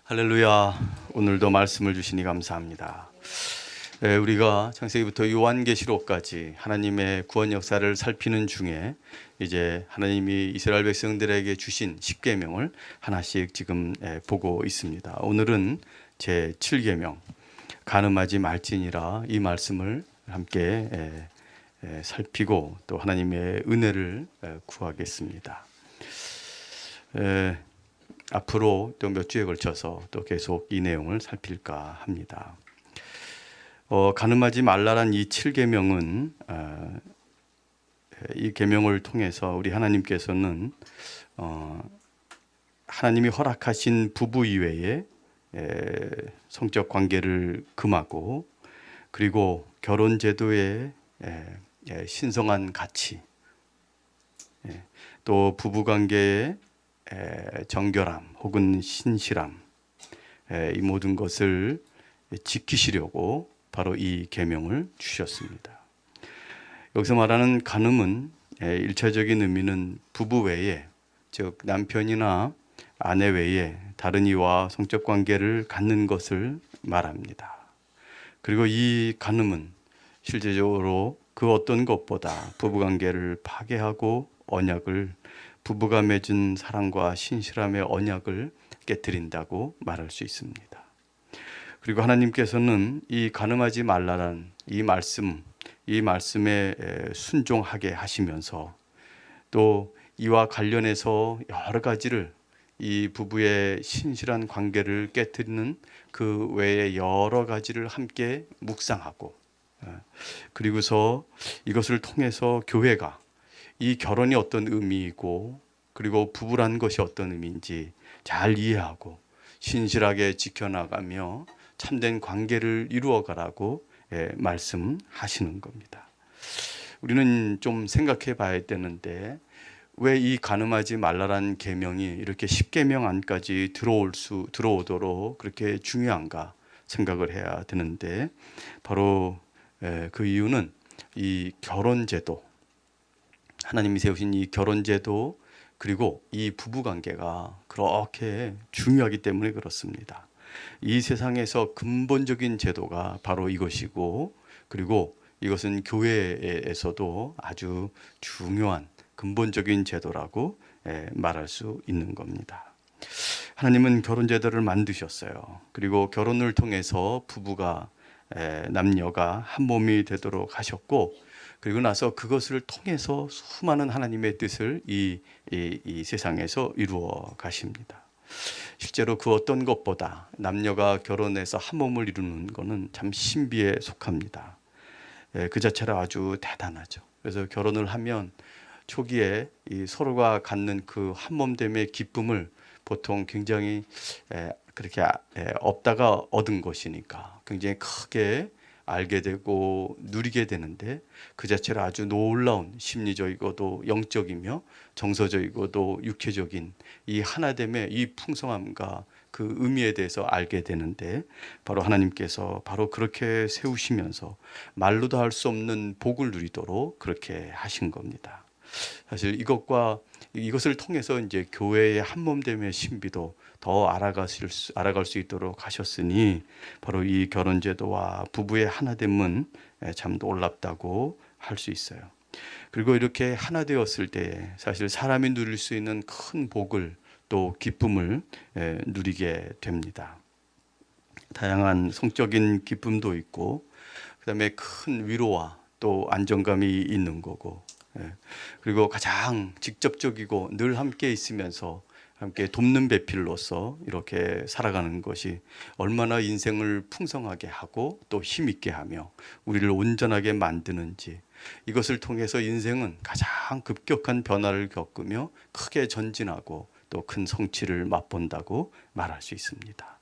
할렐루야. 오늘도 말씀을 주시니 감사합니다. 우리가 창세기부터 요한계시록까지 하나님의 구원 역사를 살피는 중에 이제 하나님이 이스라엘 백성들에게 주신 십계명을 하나씩 지금 보고 있습니다. 오늘은 제 7계명 간음하지 말지니라, 이 말씀을 함께 살피고 또 하나님의 은혜를 구하겠습니다. 앞으로 또 몇 주에 걸쳐서 또 계속 이 내용을 살필까 합니다. 간음하지 말라란 이 7계명은 이 계명을 통해서 우리 하나님께서는 하나님이 허락하신 부부 이외에 성적 관계를 금하고, 그리고 결혼 제도의 신성한 가치, 또 부부 관계의 정결함 혹은 신실함, 이 모든 것을 지키시려고 바로 이 계명을 주셨습니다. 여기서 말하는 간음은 일차적인 의미는 부부 외에, 즉 남편이나 아내 외에 다른 이와 성적 관계를 갖는 것을 말합니다. 그리고 이 간음은 실제적으로 그 어떤 것보다 부부 관계를 파괴하고 언약을, 부부가 맺은 사랑과 신실함의 언약을 깨뜨린다고 말할 수 있습니다. 그리고 하나님께서는 이 간음하지 말라는 이 말씀에 순종하게 하시면서, 또 이와 관련해서 여러 가지를, 이 부부의 신실한 관계를 깨뜨리는 그 외에 여러 가지를 함께 묵상하고, 그리고서 이것을 통해서 교회가 이 결혼이 어떤 의미이고, 그리고 부부란 것이 어떤 의미인지 잘 이해하고 신실하게 지켜나가며 참된 관계를 이루어가라고 말씀하시는 겁니다. 우리는 좀 생각해 봐야 되는데, 왜 이 간음하지 말라란 계명이 이렇게 10계명 안까지 들어오도록 그렇게 중요한가 생각을 해야 되는데, 바로 그 이유는 이 결혼제도, 하나님이 세우신 이 결혼제도, 그리고 이 부부관계가 그렇게 중요하기 때문에 그렇습니다. 이 세상에서 근본적인 제도가 바로 이것이고, 그리고 이것은 교회에서도 아주 중요한 근본적인 제도라고 말할 수 있는 겁니다. 하나님은 결혼제도를 만드셨어요. 그리고 결혼을 통해서 부부가, 남녀가 한 몸이 되도록 하셨고, 그리고 나서 그것을 통해서 수많은 하나님의 뜻을 이 세상에서 이루어 가십니다. 실제로 그 어떤 것보다 남녀가 결혼해서 한 몸을 이루는 것은 참 신비에 속합니다. 그 자체로 아주 대단하죠. 그래서 결혼을 하면 초기에 이 서로가 갖는 그 한 몸됨의 기쁨을 보통 굉장히 그렇게 없다가 얻은 것이니까 굉장히 크게 알게 되고 누리게 되는데, 그 자체로 아주 놀라운 심리적이고도 영적이며 정서적이고도 육체적인 이 하나됨의 이 풍성함과 그 의미에 대해서 알게 되는데, 바로 하나님께서 바로 그렇게 세우시면서 말로도 할 수 없는 복을 누리도록 그렇게 하신 겁니다. 사실 이것을 통해서 이제 교회의 한몸됨의 신비도 더 알아갈 수 있도록 하셨으니, 바로 이 결혼제도와 부부의 하나됨은 참 놀랍다고 할 수 있어요. 그리고 이렇게 하나 되었을 때 사실 사람이 누릴 수 있는 큰 복을, 또 기쁨을 누리게 됩니다. 다양한 성적인 기쁨도 있고, 그 다음에 큰 위로와 또 안정감이 있는 거고, 그리고 가장 직접적이고 늘 함께 있으면서 함께 돕는 배필로서 이렇게 살아가는 것이 얼마나 인생을 풍성하게 하고 또 힘있게 하며 우리를 온전하게 만드는지, 이것을 통해서 인생은 가장 급격한 변화를 겪으며 크게 전진하고 또 큰 성취를 맛본다고 말할 수 있습니다.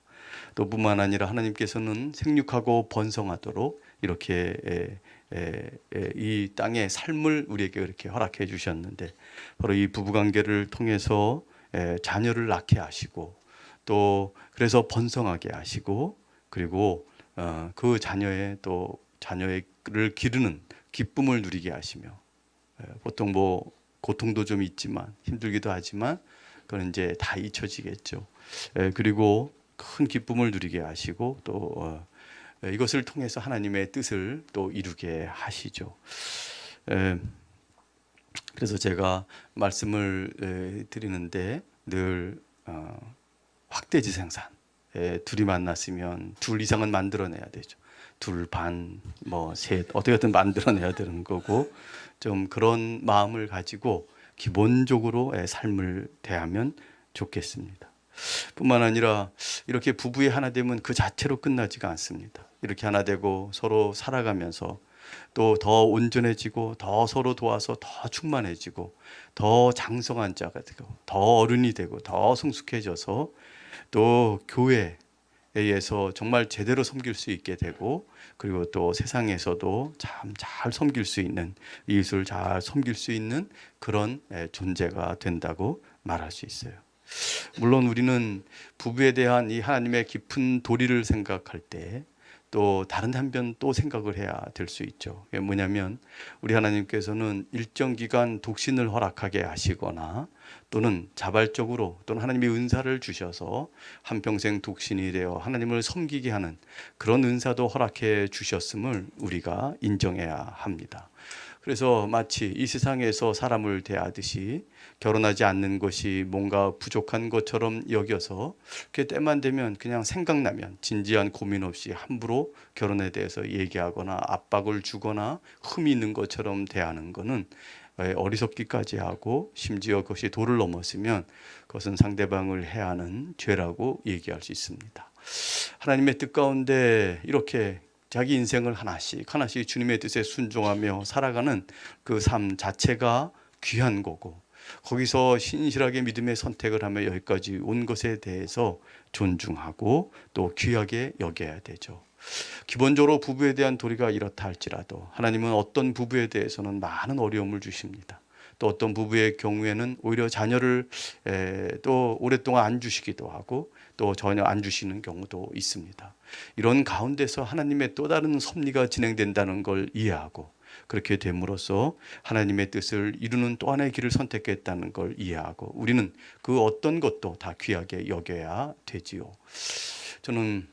또 뿐만 아니라 하나님께서는 생육하고 번성하도록 이렇게 이 땅의 삶을 우리에게 이렇게 허락해 주셨는데, 바로 이 부부관계를 통해서 자녀를 낳게 하시고, 또 그래서 번성하게 하시고, 그리고 그 자녀를 기르는 기쁨을 누리게 하시며, 보통 뭐 고통도 좀 있지만 힘들기도 하지만 그건 이제 다 잊혀지겠죠. 그리고 큰 기쁨을 누리게 하시고 또 이것을 통해서 하나님의 뜻을 또 이루게 하시죠. 그래서 제가 말씀을 드리는데 늘 확대지 생산, 둘이 만났으면 둘 이상은 만들어내야 되죠. 둘 반, 뭐 셋, 어떻게든 만들어내야 되는 거고, 좀 그런 마음을 가지고 기본적으로 삶을 대하면 좋겠습니다. 뿐만 아니라 이렇게 부부의 하나 되면 그 자체로 끝나지가 않습니다. 이렇게 하나 되고 서로 살아가면서 또 더 온전해지고 더 서로 도와서 더 충만해지고 더 장성한 자가 되고 더 어른이 되고 더 성숙해져서 또 교회에서 정말 제대로 섬길 수 있게 되고 그리고 또 세상에서도 참 잘 섬길 수 있는 이웃을 잘 섬길 수 있는 그런 존재가 된다고 말할 수 있어요. 물론 우리는 부부에 대한 이 하나님의 깊은 도리를 생각할 때 또 다른 한편 또 생각을 해야 될 수 있죠. 그게 뭐냐면 우리 하나님께서는 일정 기간 독신을 허락하게 하시거나 또는 자발적으로 또는 하나님의 은사를 주셔서 한평생 독신이 되어 하나님을 섬기게 하는 그런 은사도 허락해 주셨음을 우리가 인정해야 합니다. 그래서 마치 이 세상에서 사람을 대하듯이 결혼하지 않는 것이 뭔가 부족한 것처럼 여겨서 그게 때만 되면 그냥 생각나면 진지한 고민 없이 함부로 결혼에 대해서 얘기하거나 압박을 주거나 흠이 있는 것처럼 대하는 것은 어리석기까지 하고 심지어 그것이 도를 넘었으면 그것은 상대방을 해하는 죄라고 얘기할 수 있습니다. 하나님의 뜻 가운데 이렇게 자기 인생을 하나씩 주님의 뜻에 순종하며 살아가는 그 삶 자체가 귀한 거고 거기서 신실하게 믿음의 선택을 하며 여기까지 온 것에 대해서 존중하고 또 귀하게 여겨야 되죠. 기본적으로 부부에 대한 도리가 이렇다 할지라도 하나님은 어떤 부부에 대해서는 많은 어려움을 주십니다. 또 어떤 부부의 경우에는 오히려 자녀를 또 오랫동안 안 주시기도 하고 또 전혀 안 주시는 경우도 있습니다. 이런 가운데서 하나님의 또 다른 섭리가 진행된다는 걸 이해하고 그렇게 됨으로써 하나님의 뜻을 이루는 또 하나의 길을 선택했다는 걸 이해하고 우리는 그 어떤 것도 다 귀하게 여겨야 되지요. 저는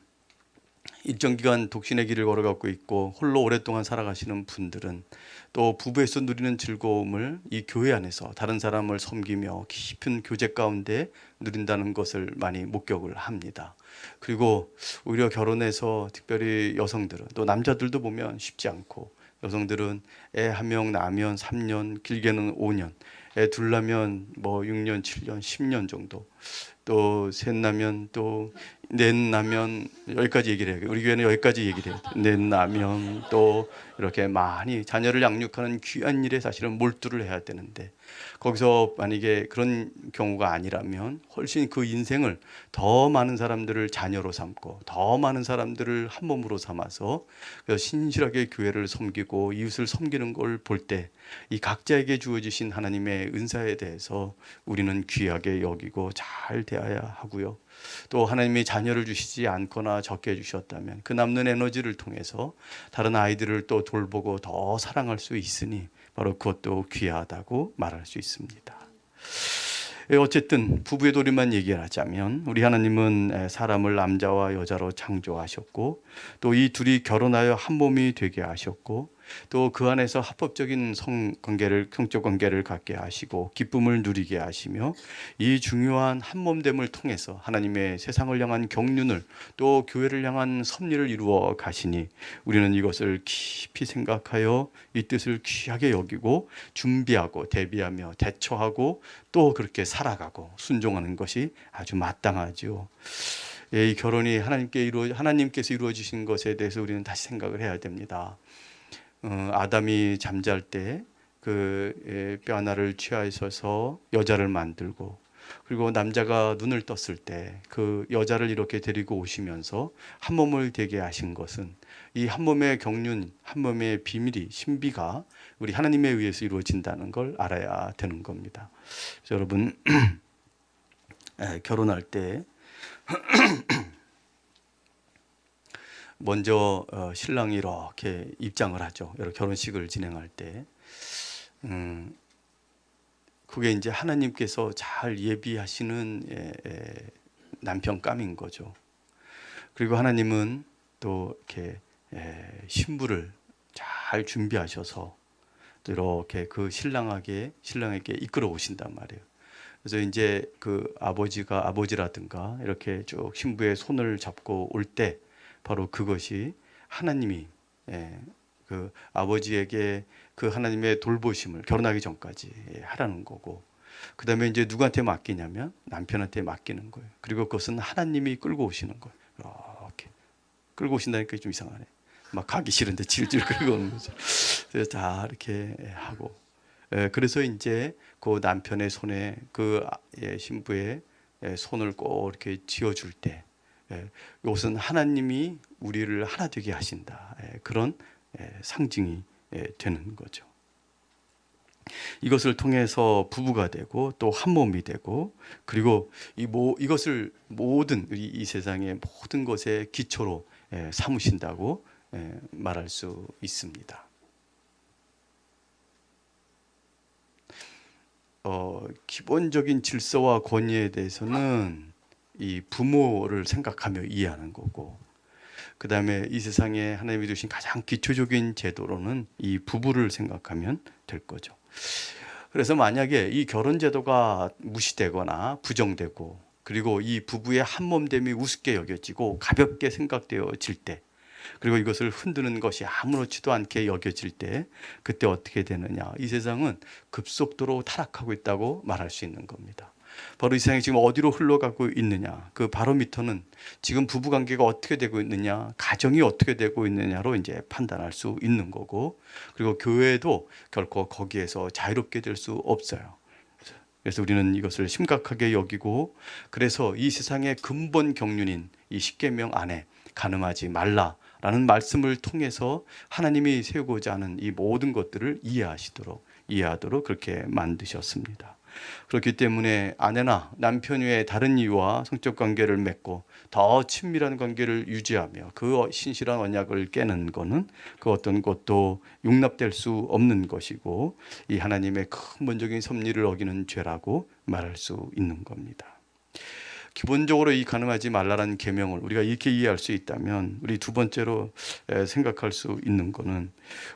일정 기간 독신의 길을 걸어가고 있고 홀로 오랫동안 살아가시는 분들은 또 부부에서 누리는 즐거움을 이 교회 안에서 다른 사람을 섬기며 깊은 교제 가운데 누린다는 것을 많이 목격을 합니다. 그리고 오히려 결혼해서 특별히 여성들은 또 남자들도 보면 쉽지 않고 여성들은 애 한 명 낳으면 3년 길게는 5년 애 둘 낳으면 뭐 6년 7년 10년 정도 또 셋 낳으면 또 넷 낳으면 여기까지 얘기를 해요. 우리 교회는 여기까지 얘기를 해요. 넷 낳으면 또 이렇게 많이 자녀를 양육하는 귀한 일에 사실은 몰두를 해야 되는데 거기서 만약에 그런 경우가 아니라면 훨씬 그 인생을 더 많은 사람들을 자녀로 삼고 더 많은 사람들을 한 몸으로 삼아서 신실하게 교회를 섬기고 이웃을 섬기는 걸 볼 때 이 각자에게 주어지신 하나님의 은사에 대해서 우리는 귀하게 여기고 잘 대해야 하고요. 또 하나님이 자녀를 주시지 않거나 적게 주셨다면 그 남는 에너지를 통해서 다른 아이들을 또 돌보고 더 사랑할 수 있으니 바로 그것도 귀하다고 말할 수 있습니다. 어쨌든 부부의 도리만 얘기하자면 우리 하나님은 사람을 남자와 여자로 창조하셨고 또 이 둘이 결혼하여 한 몸이 되게 하셨고 또 그 안에서 합법적인 성적 관계를 갖게 하시고 기쁨을 누리게 하시며 이 중요한 한 몸됨을 통해서 하나님의 세상을 향한 경륜을 또 교회를 향한 섭리를 이루어 가시니 우리는 이것을 깊이 생각하여 이 뜻을 귀하게 여기고 준비하고 대비하며 대처하고 또 그렇게 살아가고 순종하는 것이 아주 마땅하죠. 이 결혼이 하나님께서 이루어지신 것에 대해서 우리는 다시 생각을 해야 됩니다. 아담이 잠잘 때 그 뼈 하나를 취하셔서 여자를 만들고 그리고 남자가 눈을 떴을 때 그 여자를 이렇게 데리고 오시면서 한 몸을 되게 하신 것은 이 한 몸의 경륜, 한 몸의 비밀이 신비가 우리 하나님에 의해서 이루어진다는 걸 알아야 되는 겁니다. 여러분 결혼할 때 먼저 신랑이 이렇게 입장을 하죠. 여러 결혼식을 진행할 때 그게 이제 하나님께서 잘 예비하시는 남편감인 거죠. 그리고 하나님은 또 이렇게 신부를 잘 준비하셔서 또 이렇게 그 신랑에게 이끌어 오신단 말이에요. 그래서 이제 그 아버지라든가 이렇게 쭉 신부의 손을 잡고 올 때 바로 그것이 하나님이 그 아버지에게 그 하나님의 돌보심을 결혼하기 전까지 하라는 거고, 그 다음에 이제 누구한테 맡기냐면 남편한테 맡기는 거예요. 그리고 그것은 하나님이 끌고 오시는 거예요. 이렇게 끌고 오신다니까 좀 이상하네. 막 가기 싫은데 질질 끌고 오는 거죠. 그래서 다 이렇게 하고, 그래서 이제 그 남편의 손에 그 신부의 손을 꼭 이렇게 쥐어줄 때, 이것은 하나님이 우리를 하나 되게 하신다, 그런 상징이 되는 거죠. 이것을 통해서 부부가 되고 또 한 몸이 되고, 그리고 이것을 모든 이 세상의 모든 것의 기초로 삼으신다고 말할 수 있습니다. 기본적인 질서와 권위에 대해서는 이 부모를 생각하며 이해하는 거고, 그 다음에 이 세상에 하나님이 주신 가장 기초적인 제도로는 이 부부를 생각하면 될 거죠. 그래서 만약에 이 결혼 제도가 무시되거나 부정되고, 그리고 이 부부의 한몸됨이 우습게 여겨지고 가볍게 생각되어질 때, 그리고 이것을 흔드는 것이 아무렇지도 않게 여겨질 때, 그때 어떻게 되느냐? 이 세상은 급속도로 타락하고 있다고 말할 수 있는 겁니다. 바로 이 세상이 지금 어디로 흘러가고 있느냐, 그 바로미터는 지금 부부관계가 어떻게 되고 있느냐, 가정이 어떻게 되고 있느냐로 이제 판단할 수 있는 거고, 그리고 교회도 결코 거기에서 자유롭게 될 수 없어요. 그래서 우리는 이것을 심각하게 여기고, 그래서 이 세상의 근본 경륜인 이 십계명 안에 간음하지 말라라는 말씀을 통해서 하나님이 세우고자 하는 이 모든 것들을 이해하도록 그렇게 만드셨습니다. 그렇기 때문에 아내나 남편 외에 다른 이와 성적 관계를 맺고 더 친밀한 관계를 유지하며 그 신실한 언약을 깨는 것은 그 어떤 것도 용납될 수 없는 것이고, 이 하나님의 근본적인 섭리를 어기는 죄라고 말할 수 있는 겁니다. 기본적으로 이 간음하지 말라라는 계명을 우리가 이렇게 이해할 수 있다면, 우리 두 번째로 생각할 수 있는 것은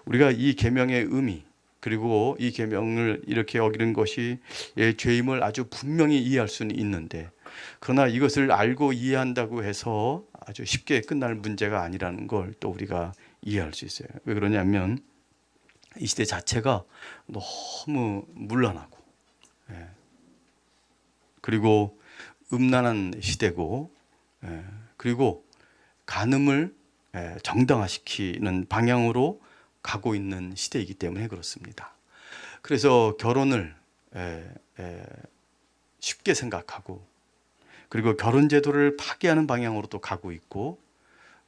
우리가 이 계명의 의미, 그리고 이 계명을 이렇게 어기는 것이 죄임을 아주 분명히 이해할 수는 있는데, 그러나 이것을 알고 이해한다고 해서 아주 쉽게 끝날 문제가 아니라는 걸 또 우리가 이해할 수 있어요. 왜 그러냐면 이 시대 자체가 너무 문란하고, 그리고 음란한 시대고, 그리고 간음을 정당화시키는 방향으로 가고 있는 시대이기 때문에 그렇습니다. 그래서 결혼을 쉽게 생각하고, 그리고 결혼 제도를 파괴하는 방향으로 또 가고 있고,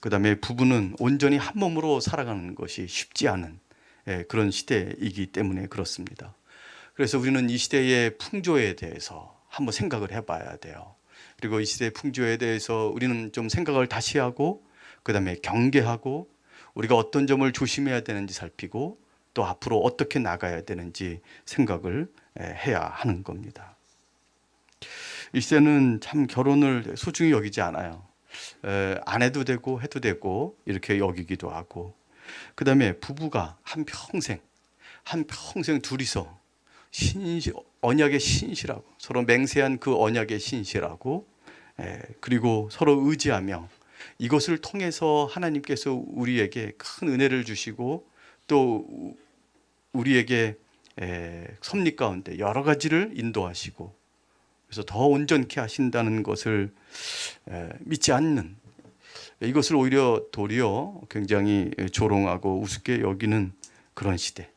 그 다음에 부부는 온전히 한 몸으로 살아가는 것이 쉽지 않은 그런 시대이기 때문에 그렇습니다. 그래서 우리는 이 시대의 풍조에 대해서 한번 생각을 해봐야 돼요. 그리고 이 시대의 풍조에 대해서 우리는 좀 생각을 다시 하고, 그 다음에 경계하고, 우리가 어떤 점을 조심해야 되는지 살피고, 또 앞으로 어떻게 나가야 되는지 생각을 해야 하는 겁니다. 이 시대는 참 결혼을 소중히 여기지 않아요. 안 해도 되고 해도 되고 이렇게 여기기도 하고, 그 다음에 부부가 한평생 둘이서 언약에 신실하고, 서로 맹세한 그 언약에 신실하고, 그리고 서로 의지하며, 이것을 통해서 하나님께서 우리에게 큰 은혜를 주시고, 또 우리에게 섭리 가운데 여러 가지를 인도하시고, 그래서 더 온전케 하신다는 것을 믿지 않는, 이것을 오히려 도리어 굉장히 조롱하고 우습게 여기는 그런 시대.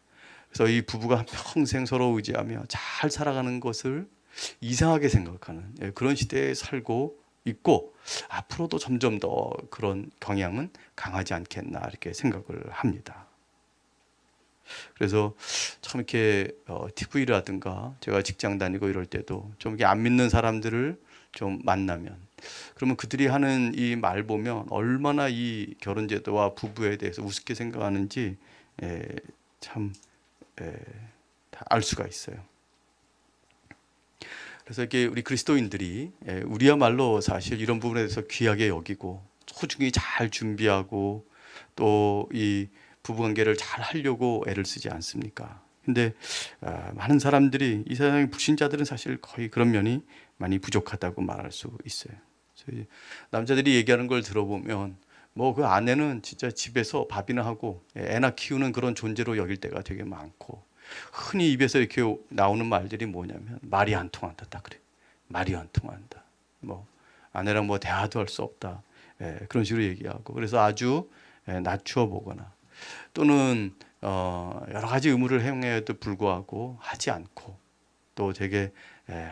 그래서 이 부부가 평생 서로 의지하며 잘 살아가는 것을 이상하게 생각하는 그런 시대에 살고 있고, 앞으로도 점점 더 그런 경향은 강하지 않겠나 이렇게 생각을 합니다. 그래서 참 이렇게 TV라든가 제가 직장 다니고 이럴 때도 좀 이렇게 안 믿는 사람들을 좀 만나면, 그러면 그들이 하는 이 말 보면 얼마나 이 결혼제도와 부부에 대해서 우습게 생각하는지 참 다 알 수가 있어요. 그래서 이렇게 우리 그리스도인들이 우리야말로 사실 이런 부분에 대해서 귀하게 여기고 소중히 잘 준비하고 또 이 부부관계를 잘 하려고 애를 쓰지 않습니까? 근데 많은 사람들이, 이 세상의 불신자들은 사실 거의 그런 면이 많이 부족하다고 말할 수 있어요. 저희 남자들이 얘기하는 걸 들어보면 뭐 그 아내는 진짜 집에서 밥이나 하고 애나 키우는 그런 존재로 여길 때가 되게 많고, 흔히 입에서 이렇게 나오는 말들이 뭐냐면 말이 안 통한다, 딱 그래. 말이 안 통한다. 뭐 아내랑 뭐 대화도 할 수 없다. 그런 식으로 얘기하고, 그래서 아주 낮추어 보거나 또는 여러 가지 의무를 행해도 불구하고 하지 않고 또 되게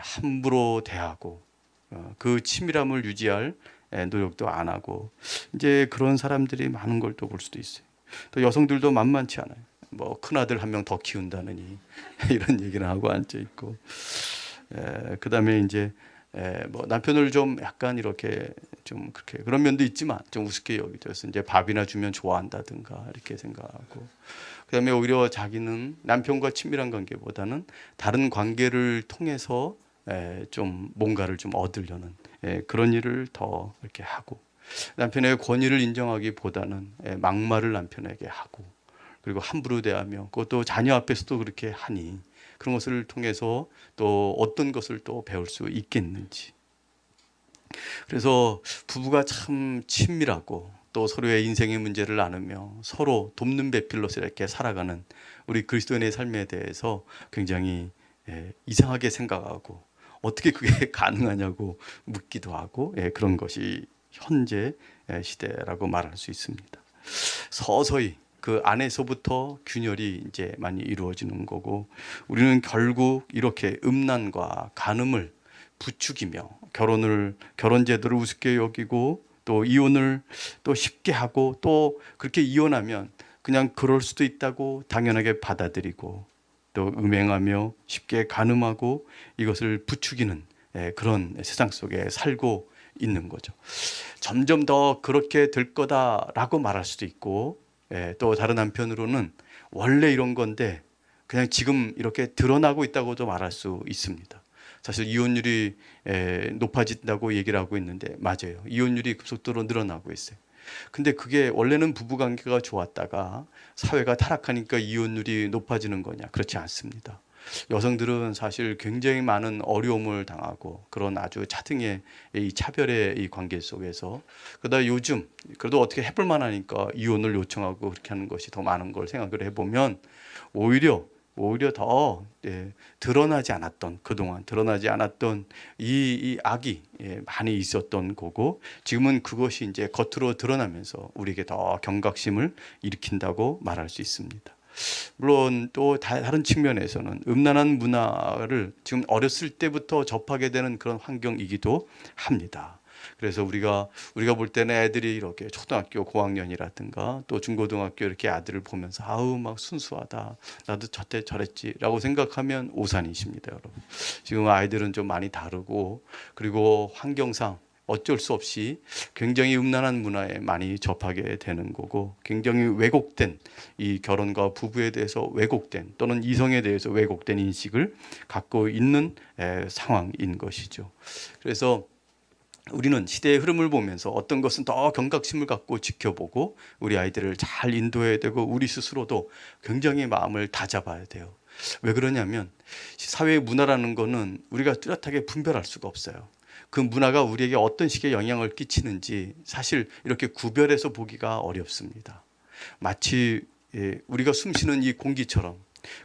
함부로 대하고 그 친밀함을 유지할 노력도 안 하고, 이제 그런 사람들이 많은 걸 또 볼 수도 있어요. 또 여성들도 만만치 않아요. 뭐 큰아들 한 명 더 키운다느니 이런 얘기를 하고 앉아 있고, 그다음에 이제 뭐 남편을 좀 약간 이렇게 좀 그렇게 그런 면도 있지만 좀 우습게 여기죠. 그래서 이제 밥이나 주면 좋아한다든가 이렇게 생각하고, 그다음에 오히려 자기는 남편과 친밀한 관계보다는 다른 관계를 통해서 좀 뭔가를 좀 얻으려는 그런 일을 더 이렇게 하고, 남편의 권위를 인정하기보다는 막말을 남편에게 하고, 그리고 함부로 대하며 그것도 자녀 앞에서도 그렇게 하니 그런 것을 통해서 또 어떤 것을 또 배울 수 있겠는지. 그래서 부부가 참 친밀하고 또 서로의 인생의 문제를 나누며 서로 돕는 배필로서 이렇게 살아가는 우리 그리스도인의 삶에 대해서 굉장히 이상하게 생각하고, 어떻게 그게 가능하냐고 묻기도 하고, 그런 것이 현재 시대라고 말할 수 있습니다. 서서히 그 안에서부터 균열이 이제 많이 이루어지는 거고, 우리는 결국 이렇게 음란과 간음을 부추기며 결혼 제도를 우습게 여기고 또 이혼을 또 쉽게 하고, 또 그렇게 이혼하면 그냥 그럴 수도 있다고 당연하게 받아들이고, 또 음행하며 쉽게 간음하고 이것을 부추기는 그런 세상 속에 살고 있는 거죠. 점점 더 그렇게 될 거다라고 말할 수도 있고, 또 다른 한편으로는 원래 이런 건데 그냥 지금 이렇게 드러나고 있다고도 말할 수 있습니다. 사실 이혼율이 높아진다고 얘기를 하고 있는데 맞아요. 이혼율이 급속도로 늘어나고 있어요. 근데 그게 원래는 부부관계가 좋았다가 사회가 타락하니까 이혼율이 높아지는 거냐? 그렇지 않습니다. 여성들은 사실 굉장히 많은 어려움을 당하고 그런 아주 차등의 이 차별의 이 관계 속에서, 그러다 요즘 그래도 어떻게 해볼 만하니까 이혼을 요청하고 그렇게 하는 것이 더 많은 걸 생각을 해보면 오히려 더 드러나지 않았던, 그동안 드러나지 않았던 이 악이 많이 있었던 거고, 지금은 그것이 이제 겉으로 드러나면서 우리에게 더 경각심을 일으킨다고 말할 수 있습니다. 물론 또 다른 측면에서는 음란한 문화를 지금 어렸을 때부터 접하게 되는 그런 환경이기도 합니다. 그래서 우리가 볼 때는 애들이 이렇게 초등학교 고학년이라든가 또 중고등학교 이렇게 아들을 보면서 아우 막 순수하다, 나도 저때 저랬지라고 생각하면 오산이십니다, 여러분. 지금 아이들은 좀 많이 다르고, 그리고 환경상 어쩔 수 없이 굉장히 음란한 문화에 많이 접하게 되는 거고, 굉장히 왜곡된 이 결혼과 부부에 대해서 왜곡된, 또는 이성에 대해서 왜곡된 인식을 갖고 있는 상황인 것이죠. 그래서 우리는 시대의 흐름을 보면서 어떤 것은 더 경각심을 갖고 지켜보고 우리 아이들을 잘 인도해야 되고, 우리 스스로도 굉장히 마음을 다잡아야 돼요. 왜 그러냐면 사회의 문화라는 거는 우리가 뚜렷하게 분별할 수가 없어요. 그 문화가 우리에게 어떤 식의 영향을 끼치는지 사실 이렇게 구별해서 보기가 어렵습니다. 마치 우리가 숨쉬는 이 공기처럼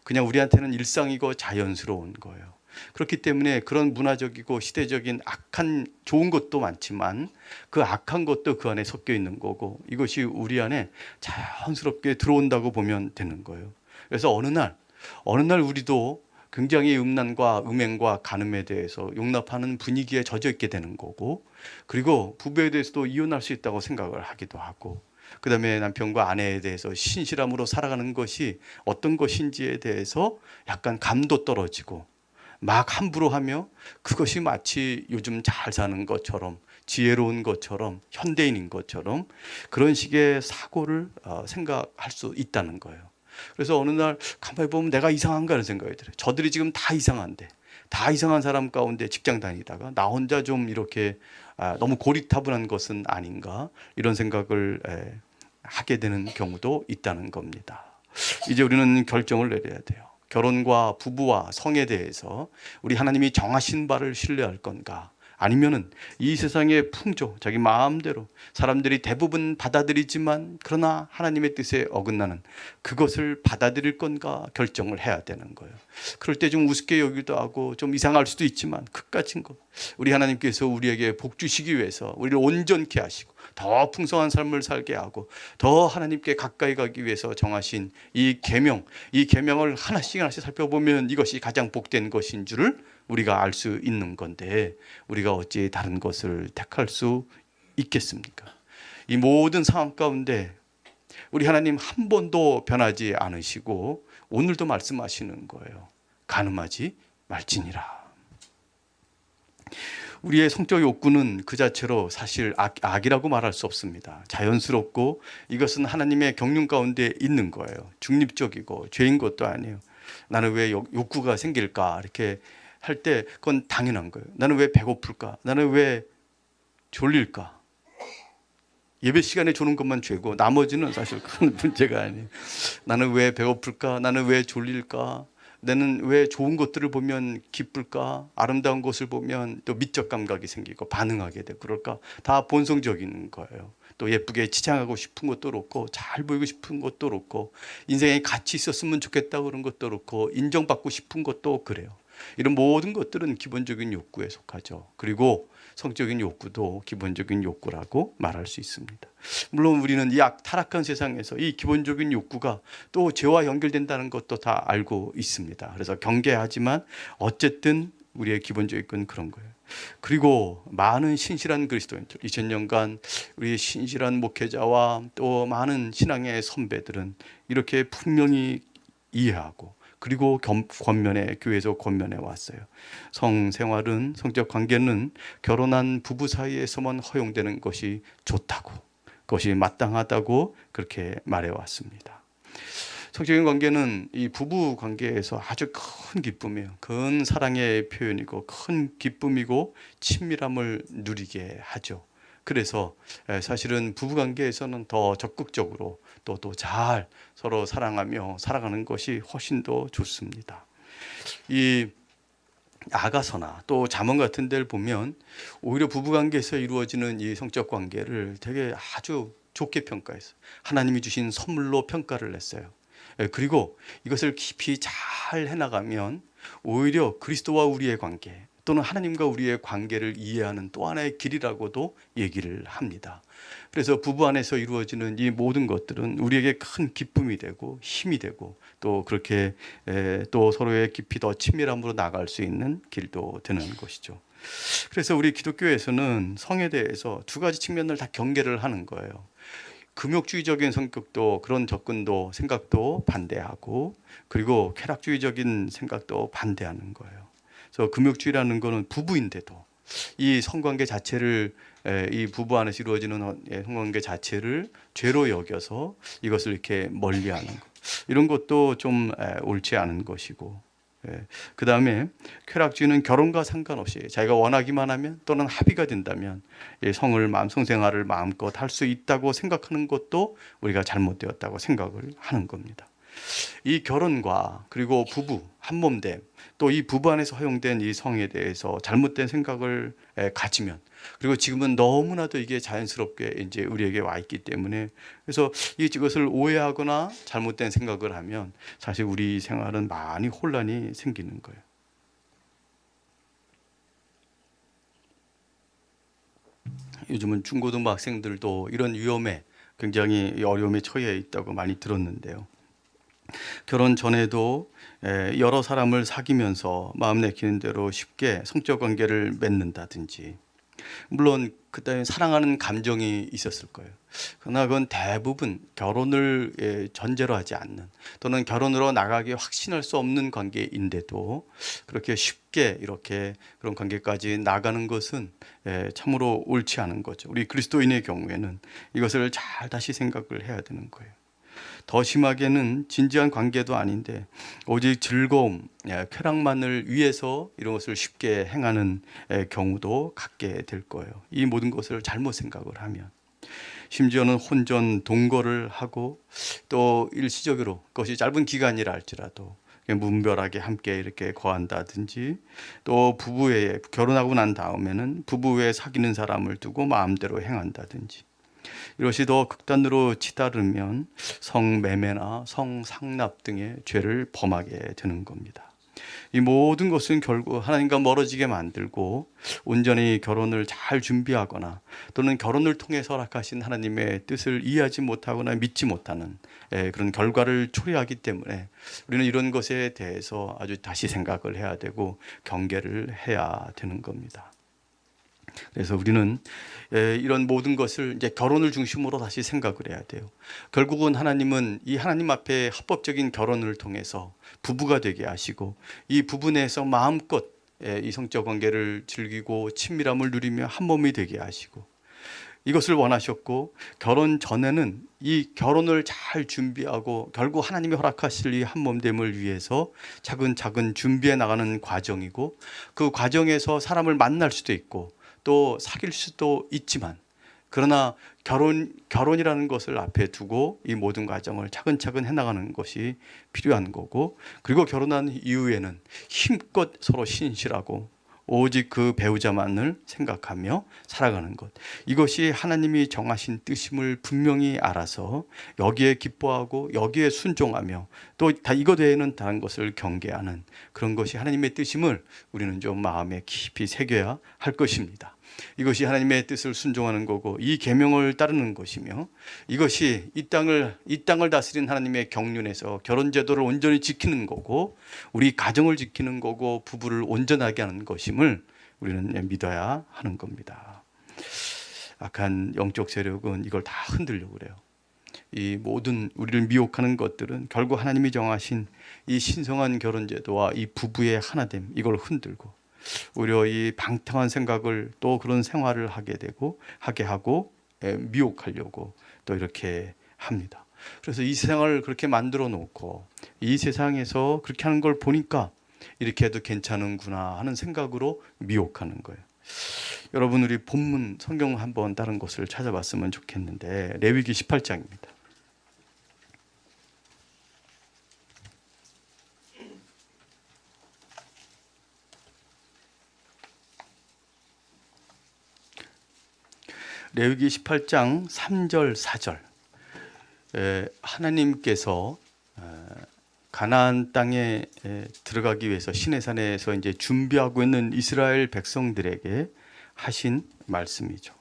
그냥 우리한테는 일상이고 자연스러운 거예요. 그렇기 때문에 그런 문화적이고 시대적인 악한, 좋은 것도 많지만 그 악한 것도 그 안에 섞여 있는 거고, 이것이 우리 안에 자연스럽게 들어온다고 보면 되는 거예요. 그래서 어느 날 우리도 굉장히 음란과 음행과 간음에 대해서 용납하는 분위기에 젖어 있게 되는 거고, 그리고 부부에 대해서도 이혼할 수 있다고 생각을 하기도 하고, 그 다음에 남편과 아내에 대해서 신실함으로 살아가는 것이 어떤 것인지에 대해서 약간 감도 떨어지고, 막 함부로 하며 그것이 마치 요즘 잘 사는 것처럼, 지혜로운 것처럼, 현대인인 것처럼 그런 식의 사고를 생각할 수 있다는 거예요. 그래서 어느 날 가만히 보면 내가 이상한가 하는 생각이 들어요. 저들이 지금 다 이상한데, 다 이상한 사람 가운데 직장 다니다가 나 혼자 좀 이렇게 너무 고리타분한 것은 아닌가, 이런 생각을 하게 되는 경우도 있다는 겁니다. 이제 우리는 결정을 내려야 돼요. 결혼과 부부와 성에 대해서 우리 하나님이 정하신 바를 신뢰할 건가, 아니면은 이 세상의 풍조, 자기 마음대로 사람들이 대부분 받아들이지만 그러나 하나님의 뜻에 어긋나는 그것을 받아들일 건가 결정을 해야 되는 거예요. 그럴 때 좀 우습게 여기도 하고 좀 이상할 수도 있지만 그까진 것, 우리 하나님께서 우리에게 복 주시기 위해서 우리를 온전케 하시고 더 풍성한 삶을 살게 하고 더 하나님께 가까이 가기 위해서 정하신 이 계명, 이 계명을 하나씩 하나씩 살펴보면 이것이 가장 복된 것인 줄을 우리가 알 수 있는 건데, 우리가 어찌 다른 것을 택할 수 있겠습니까? 이 모든 상황 가운데 우리 하나님 한 번도 변하지 않으시고 오늘도 말씀하시는 거예요. 간음하지 말지니라. 우리의 성적 욕구는 그 자체로 사실 악이라고 말할 수 없습니다. 자연스럽고 이것은 하나님의 경륜 가운데 있는 거예요. 중립적이고 죄인 것도 아니에요. 나는 왜 욕구가 생길까 이렇게 할 때 그건 당연한 거예요. 나는 왜 배고플까? 나는 왜 졸릴까? 예배 시간에 조는 것만 죄고 나머지는 사실 큰 문제가 아니에요. 나는 왜 배고플까? 나는 왜 졸릴까? 나는 왜 좋은 것들을 보면 기쁠까? 아름다운 것을 보면 또 미적 감각이 생기고 반응하게 되고 그럴까? 다 본성적인 거예요. 또 예쁘게 치장하고 싶은 것도 그렇고 잘 보이고 싶은 것도 그렇고 인생에 가치 있었으면 좋겠다 그런 것도 그렇고 인정받고 싶은 것도 그래요. 이런 모든 것들은 기본적인 욕구에 속하죠. 그리고 성적인 욕구도 기본적인 욕구라고 말할 수 있습니다. 물론 우리는 이 타락한 세상에서 이 기본적인 욕구가 또 죄와 연결된다는 것도 다 알고 있습니다. 그래서 경계하지만 어쨌든 우리의 기본적인 건 그런 거예요. 그리고 많은 신실한 그리스도인들, 2000년간 우리 신실한 목회자와 또 많은 신앙의 선배들은 이렇게 분명히 이해하고 그리고 교회에서 권면해 왔어요. 성생활은, 성적 관계는 결혼한 부부 사이에서만 허용되는 것이 좋다고, 그것이 마땅하다고 그렇게 말해 왔습니다. 성적인 관계는 이 부부 관계에서 아주 큰 기쁨이에요. 큰 사랑의 표현이고 큰 기쁨이고 친밀함을 누리게 하죠. 그래서 사실은 부부관계에서는 더 적극적으로 또 잘 서로 사랑하며 살아가는 것이 훨씬 더 좋습니다. 이 아가서나 또 잠언 같은 데를 보면 오히려 부부관계에서 이루어지는 이 성적 관계를 되게 아주 좋게 평가했어요. 하나님이 주신 선물로 평가를 했어요. 그리고 이것을 깊이 잘 해나가면 오히려 그리스도와 우리의 관계 또는 하나님과 우리의 관계를 이해하는 또 하나의 길이라고도 얘기를 합니다. 그래서 부부 안에서 이루어지는 이 모든 것들은 우리에게 큰 기쁨이 되고 힘이 되고 또 그렇게 또 서로의 깊이 더 친밀함으로 나아갈 수 있는 길도 되는 것이죠. 그래서 우리 기독교에서는 성에 대해서 두 가지 측면을 다 경계를 하는 거예요. 금욕주의적인 성격도 그런 접근도 생각도 반대하고 그리고 쾌락주의적인 생각도 반대하는 거예요. 그래서 금욕주의라는 거는 부부인데도 이 성관계 자체를 이 부부 안에서 이루어지는 성관계 자체를 죄로 여겨서 이것을 이렇게 멀리하는 것, 이런 것도 좀 옳지 않은 것이고, 그 다음에 쾌락주의는 결혼과 상관없이 자기가 원하기만 하면 또는 합의가 된다면 성생활을 마음껏 할 수 있다고 생각하는 것도 우리가 잘못되었다고 생각을 하는 겁니다. 이 결혼과 그리고 부부, 한몸됨, 또 이 부부 안에서 허용된 이 성에 대해서 잘못된 생각을 가지면, 그리고 지금은 너무나도 이게 자연스럽게 이제 우리에게 와 있기 때문에, 그래서 이것을 오해하거나 잘못된 생각을 하면 사실 우리 생활은 많이 혼란이 생기는 거예요. 요즘은 중고등부 학생들도 이런 위험에 굉장히 어려움에 처해 있다고 많이 들었는데요. 결혼 전에도 여러 사람을 사귀면서 마음 내키는 대로 쉽게 성적 관계를 맺는다든지, 물론 그때 사랑하는 감정이 있었을 거예요. 그러나 그건 대부분 결혼을 전제로 하지 않는 또는 결혼으로 나가기 확신할 수 없는 관계인데도 그렇게 쉽게 이렇게 그런 관계까지 나가는 것은 참으로 옳지 않은 거죠. 우리 그리스도인의 경우에는 이것을 잘 다시 생각을 해야 되는 거예요. 더 심하게는 진지한 관계도 아닌데 오직 즐거움, 쾌락만을 위해서 이런 것을 쉽게 행하는 경우도 갖게 될 거예요. 이 모든 것을 잘못 생각을 하면, 심지어는 혼전 동거를 하고 또 일시적으로 그것이 짧은 기간이라 할지라도 무분별하게 함께 이렇게 거한다든지, 또 부부에 결혼하고 난 다음에는 부부 외에 사귀는 사람을 두고 마음대로 행한다든지, 이것이 더 극단으로 치달으면 성매매나 성상납 등의 죄를 범하게 되는 겁니다. 이 모든 것은 결국 하나님과 멀어지게 만들고 온전히 결혼을 잘 준비하거나 또는 결혼을 통해 허락하신 하나님의 뜻을 이해하지 못하거나 믿지 못하는 그런 결과를 초래하기 때문에 우리는 이런 것에 대해서 아주 다시 생각을 해야 되고 경계를 해야 되는 겁니다. 그래서 우리는 이런 모든 것을 이제 결혼을 중심으로 다시 생각을 해야 돼요. 결국은 하나님은 이 하나님 앞에 합법적인 결혼을 통해서 부부가 되게 하시고, 이 부부 내에서 마음껏 이 성적 관계를 즐기고 친밀함을 누리며 한 몸이 되게 하시고, 이것을 원하셨고, 결혼 전에는 이 결혼을 잘 준비하고 결국 하나님이 허락하실 이 한 몸됨을 위해서 차근차근 준비해 나가는 과정이고, 그 과정에서 사람을 만날 수도 있고 또 사귈 수도 있지만, 그러나 결혼이라는 것을 앞에 두고 이 모든 과정을 차근차근 해나가는 것이 필요한 거고, 그리고 결혼한 이후에는 힘껏 서로 신실하고 오직 그 배우자만을 생각하며 살아가는 것, 이것이 하나님이 정하신 뜻임을 분명히 알아서 여기에 기뻐하고 여기에 순종하며 또 다 이것 외에는 다른 것을 경계하는 그런 것이 하나님의 뜻임을 우리는 좀 마음에 깊이 새겨야 할 것입니다. 이것이 하나님의 뜻을 순종하는 거고 이 계명을 따르는 것이며, 이것이 이 땅을 다스리는 하나님의 경륜에서 결혼 제도를 온전히 지키는 거고 우리 가정을 지키는 거고 부부를 온전하게 하는 것임을 우리는 믿어야 하는 겁니다. 악한 영적 세력은 이걸 다 흔들려고 그래요. 이 모든 우리를 미혹하는 것들은 결국 하나님이 정하신 이 신성한 결혼 제도와 이 부부의 하나됨, 이걸 흔들고 오히려 이 방탕한 생각을 또 그런 생활을 하게 하고 미혹하려고 또 이렇게 합니다. 그래서 이 세상을 그렇게 만들어 놓고 이 세상에서 그렇게 하는 걸 보니까 이렇게 해도 괜찮은구나 하는 생각으로 미혹하는 거예요. 여러분, 우리 본문 성경 한번 다른 곳을 찾아봤으면 좋겠는데 레위기 18장입니다. 레위기 18장 3절 4절, 하나님께서 가나안 땅에 들어가기 위해서 시내산에서 이제 준비하고 있는 이스라엘 백성들에게 하신 말씀이죠.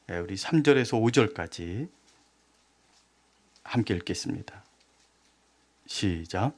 우리 3절에서 5절까지 함께 읽겠습니다. 시작.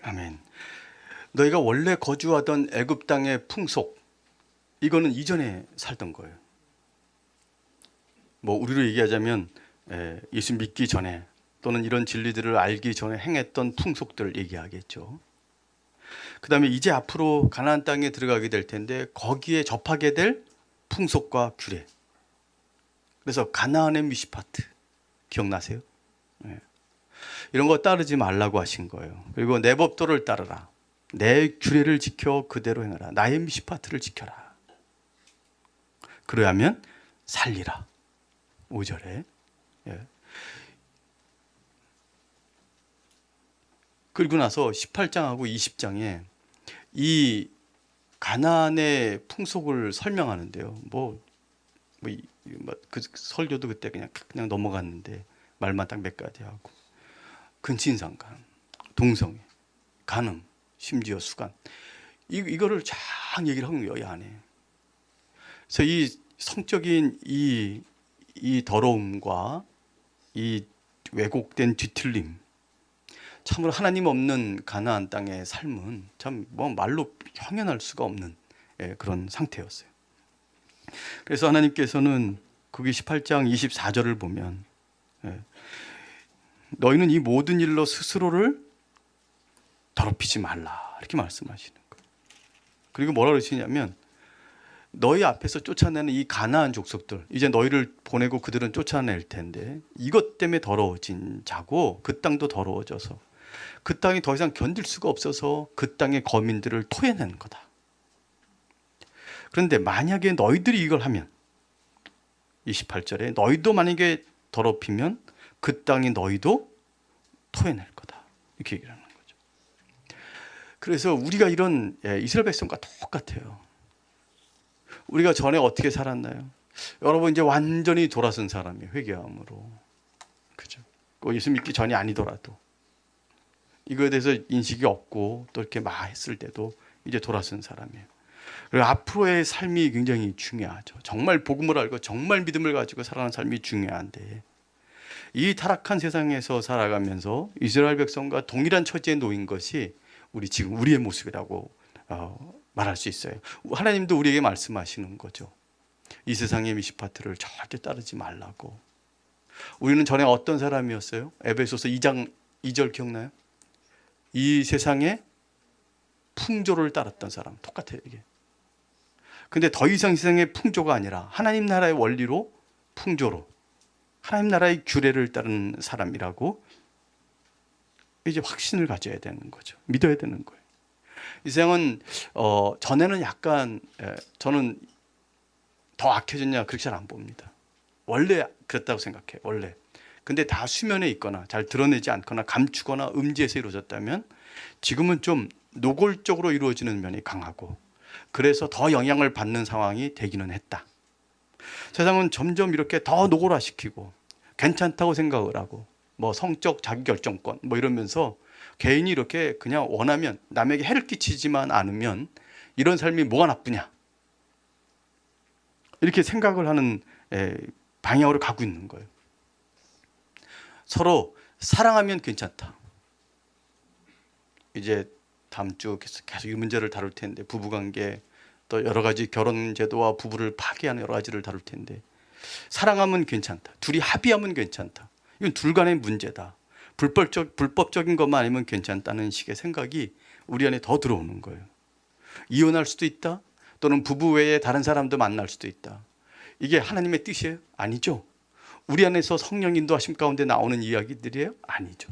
아멘. 너희가 원래 거주하던 애굽 땅의 풍속, 이거는 이전에 살던 거예요. 뭐 우리로 얘기하자면 예수 믿기 전에 또는 이런 진리들을 알기 전에 행했던 풍속들을 얘기하겠죠. 그 다음에 이제 앞으로 가나안 땅에 들어가게 될 텐데 거기에 접하게 될 풍속과 규례. 그래서 가나안의 미시파트 기억나세요? 이런 거 따르지 말라고 하신 거예요. 그리고 내 법도를 따르라. 내 규례를 지켜 그대로 행하라. 나의 미시파트를 지켜라. 그래야면 살리라. 5절에. 그리고 나서 18장하고 20장에 이 가나안의 풍속을 설명하는데요. 그 설교도 그때 그냥 넘어갔는데 말만 딱 몇 가지 하고, 근친상간, 동성애, 간음, 심지어 수간, 이거를 쫙 얘기를 하는 거예요, 이 안에. 그래서 이 성적인 이 더러움과 이 왜곡된 뒤틀림, 참으로 하나님 없는 가나안 땅의 삶은 참 뭐 말로 형언할 수가 없는 그런 상태였어요. 그래서 하나님께서는 그게 18장 24절을 보면 너희는 이 모든 일로 스스로를 더럽히지 말라 이렇게 말씀하시는 거예요. 그리고 뭐라 그러시냐면 너희 앞에서 쫓아내는 이 가나안 족속들, 이제 너희를 보내고 그들은 쫓아낼 텐데 이것 때문에 더러워진 자고 그 땅도 더러워져서 그 땅이 더 이상 견딜 수가 없어서 그 땅의 거민들을 토해내는 거다. 그런데 만약에 너희들이 이걸 하면 28절에 너희도 만약에 더럽히면 그 땅이 너희도 토해낼 거다 이렇게 얘기를 하는 거죠. 그래서 우리가 이런 이스라엘 백성과 똑같아요. 우리가 전에 어떻게 살았나요? 여러분 이제 완전히 돌아선 사람이에요. 회개함으로. 그죠? 예수 믿기 전이 아니더라도 이거에 대해서 인식이 없고 또 이렇게 막 했을 때도 이제 돌아선 사람이에요. 그리고 앞으로의 삶이 굉장히 중요하죠. 정말 복음을 알고 정말 믿음을 가지고 살아가는 삶이 중요한데 이 타락한 세상에서 살아가면서 이스라엘 백성과 동일한 처지에 놓인 것이 지금 우리의 모습이라고 말할 수 있어요. 하나님도 우리에게 말씀하시는 거죠. 이 세상의 미시파트를 절대 따르지 말라고. 우리는 전에 어떤 사람이었어요? 에베소서 2장 2절 기억나요? 이 세상의 풍조를 따랐던 사람. 똑같아요 이게. 근데 더 이상 세상의 풍조가 아니라 하나님 나라의 원리로 풍조로 하나님 나라의 규례를 따르는 사람이라고 이제 확신을 가져야 되는 거죠. 믿어야 되는 거예요. 이 세상은 전에는 약간 저는 더 악해졌냐 그렇게 잘 안 봅니다. 원래 그랬다고 생각해요. 원래. 근데 다 수면에 있거나 잘 드러내지 않거나 감추거나 음지에서 이루어졌다면 지금은 좀 노골적으로 이루어지는 면이 강하고 그래서 더 영향을 받는 상황이 되기는 했다. 세상은 점점 이렇게 더 노골화시키고 괜찮다고 생각을 하고 뭐 성적 자기결정권 뭐 이러면서 개인이 이렇게 그냥 원하면 남에게 해를 끼치지만 않으면 이런 삶이 뭐가 나쁘냐 이렇게 생각을 하는 방향으로 가고 있는 거예요. 서로 사랑하면 괜찮다. 이제 다음 주 계속 이 문제를 다룰 텐데 부부관계 또 여러 가지 결혼제도와 부부를 파괴하는 여러 가지를 다룰 텐데 사랑하면 괜찮다. 둘이 합의하면 괜찮다. 이건 둘 간의 문제다. 불법적인 것만 아니면 괜찮다는 식의 생각이 우리 안에 더 들어오는 거예요. 이혼할 수도 있다. 또는 부부 외에 다른 사람도 만날 수도 있다. 이게 하나님의 뜻이에요? 아니죠. 우리 안에서 성령 인도하심 가운데 나오는 이야기들이에요? 아니죠.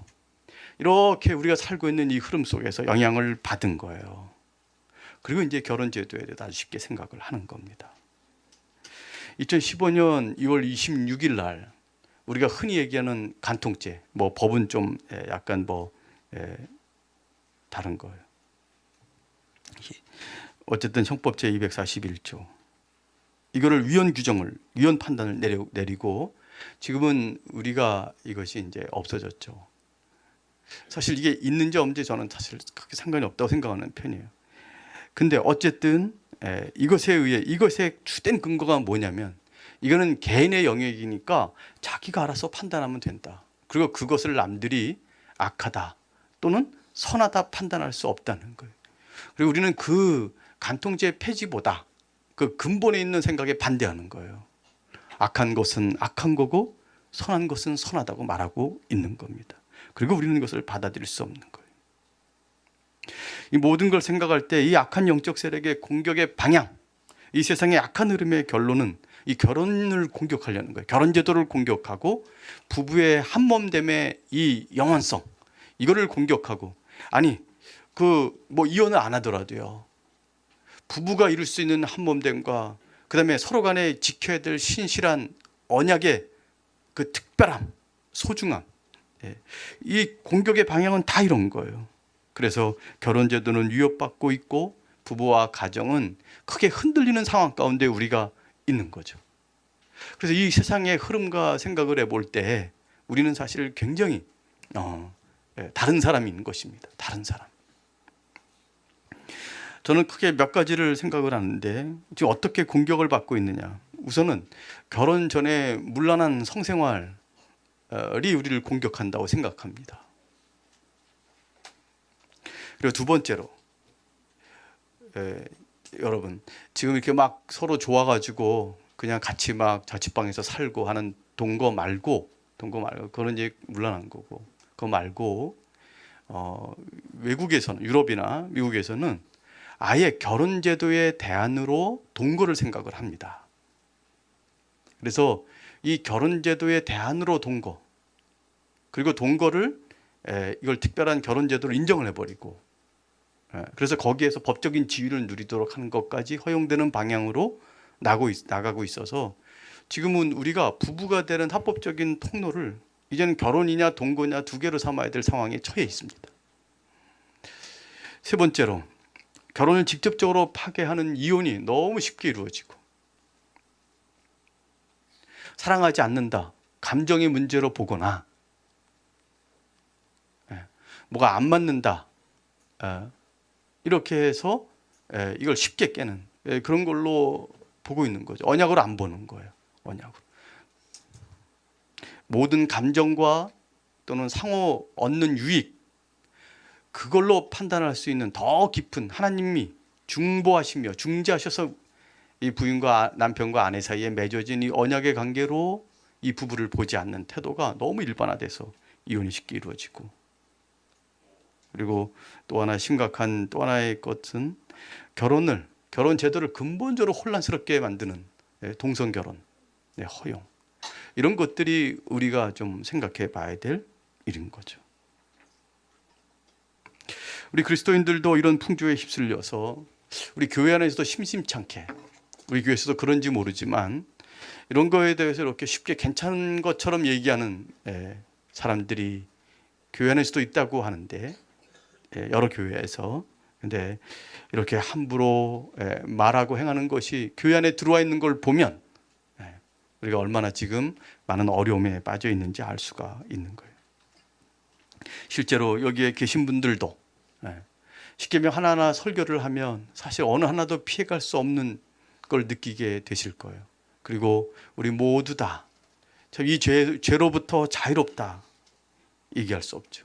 이렇게 우리가 살고 있는 이 흐름 속에서 영향을 받은 거예요. 그리고 이제 결혼제도에 대해 아주 쉽게 생각을 하는 겁니다. 2015년 2월 26일 날 우리가 흔히 얘기하는 간통죄, 뭐 법은 좀 약간 다른 거예요. 어쨌든 형법 제 241조 이거를 위헌 판단을 내리고 지금은 우리가 이것이 이제 없어졌죠. 사실 이게 있는지 없는지 저는 사실 크게 상관이 없다고 생각하는 편이에요. 근데 어쨌든 이것의 주된 근거가 뭐냐면 이거는 개인의 영역이니까 자기가 알아서 판단하면 된다. 그리고 그것을 남들이 악하다 또는 선하다 판단할 수 없다는 거예요. 그리고 우리는 그 간통죄 폐지보다 그 근본에 있는 생각에 반대하는 거예요. 악한 것은 악한 거고 선한 것은 선하다고 말하고 있는 겁니다. 그리고 우리는 이것을 받아들일 수 없는 거예요. 이 모든 걸 생각할 때 이 악한 영적 세력의 공격의 방향, 이 세상의 악한 흐름의 결론은 이 결혼을 공격하려는 거예요. 결혼제도를 공격하고 부부의 한몸됨의 이 영원성 이거를 공격하고 아니 이혼을 안 하더라도요. 부부가 이룰 수 있는 한몸됨과 그다음에 서로 간에 지켜야 될 신실한 언약의 그 특별함, 소중함 이 공격의 방향은 다 이런 거예요. 그래서 결혼제도는 위협받고 있고 부부와 가정은 크게 흔들리는 상황 가운데 우리가 있는 거죠. 그래서 이 세상의 흐름과 생각을 해볼 때 우리는 사실 굉장히 다른 사람인 것입니다. 다른 사람. 저는 크게 몇 가지를 생각을 하는데 지금 어떻게 공격을 받고 있느냐. 우선은 결혼 전에 문란한 성생활이 우리를 공격한다고 생각합니다. 그리고 두 번째로, 여러분 지금 이렇게 막 서로 좋아가지고 그냥 같이 막 자취방에서 살고 하는 동거 말고 그런 이제 물러난 거고, 그거 말고 외국에서는, 유럽이나 미국에서는 아예 결혼 제도의 대안으로 동거를 생각을 합니다. 그래서 이 결혼 제도의 대안으로 동거, 그리고 동거를 이걸 특별한 결혼 제도로 인정을 해버리고, 그래서 거기에서 법적인 지위를 누리도록 하는 것까지 허용되는 방향으로 나가고 있어서 지금은 우리가 부부가 되는 합법적인 통로를 이제는 결혼이냐 동거냐 두 개로 삼아야 될 상황에 처해 있습니다. 세 번째로, 결혼을 직접적으로 파괴하는 이혼이 너무 쉽게 이루어지고, 사랑하지 않는다, 감정의 문제로 보거나, 뭐가 안 맞는다, 이렇게 해서 이걸 쉽게 깨는 그런 걸로 보고 있는 거죠. 언약으로 안 보는 거예요. 언약으로. 모든 감정과 또는 상호 얻는 유익, 그걸로 판단할 수 있는 더 깊은, 하나님이 중보하시며 중재하셔서 이 부인과 남편과 아내 사이에 맺어진 이 언약의 관계로 이 부부를 보지 않는 태도가 너무 일반화돼서 이혼이 쉽게 이루어지고, 그리고 또 하나 심각한 또 하나의 것은 결혼 제도를 근본적으로 혼란스럽게 만드는 동성 결혼, 허용, 이런 것들이 우리가 좀 생각해 봐야 될 일인 거죠. 우리 그리스도인들도 이런 풍조에 휩쓸려서 우리 교회 안에서도 심심찮게, 우리 교회에서도 그런지 모르지만 이런 거에 대해서 이렇게 쉽게 괜찮은 것처럼 얘기하는 사람들이 교회 안에서도 있다고 하는데, 여러 교회에서. 근데 이렇게 함부로 말하고 행하는 것이 교회 안에 들어와 있는 걸 보면 우리가 얼마나 지금 많은 어려움에 빠져 있는지 알 수가 있는 거예요. 실제로 여기에 계신 분들도 십계명 하나하나 설교를 하면 사실 어느 하나도 피해갈 수 없는 걸 느끼게 되실 거예요. 그리고 우리 모두 다 이 죄로부터 자유롭다 얘기할 수 없죠.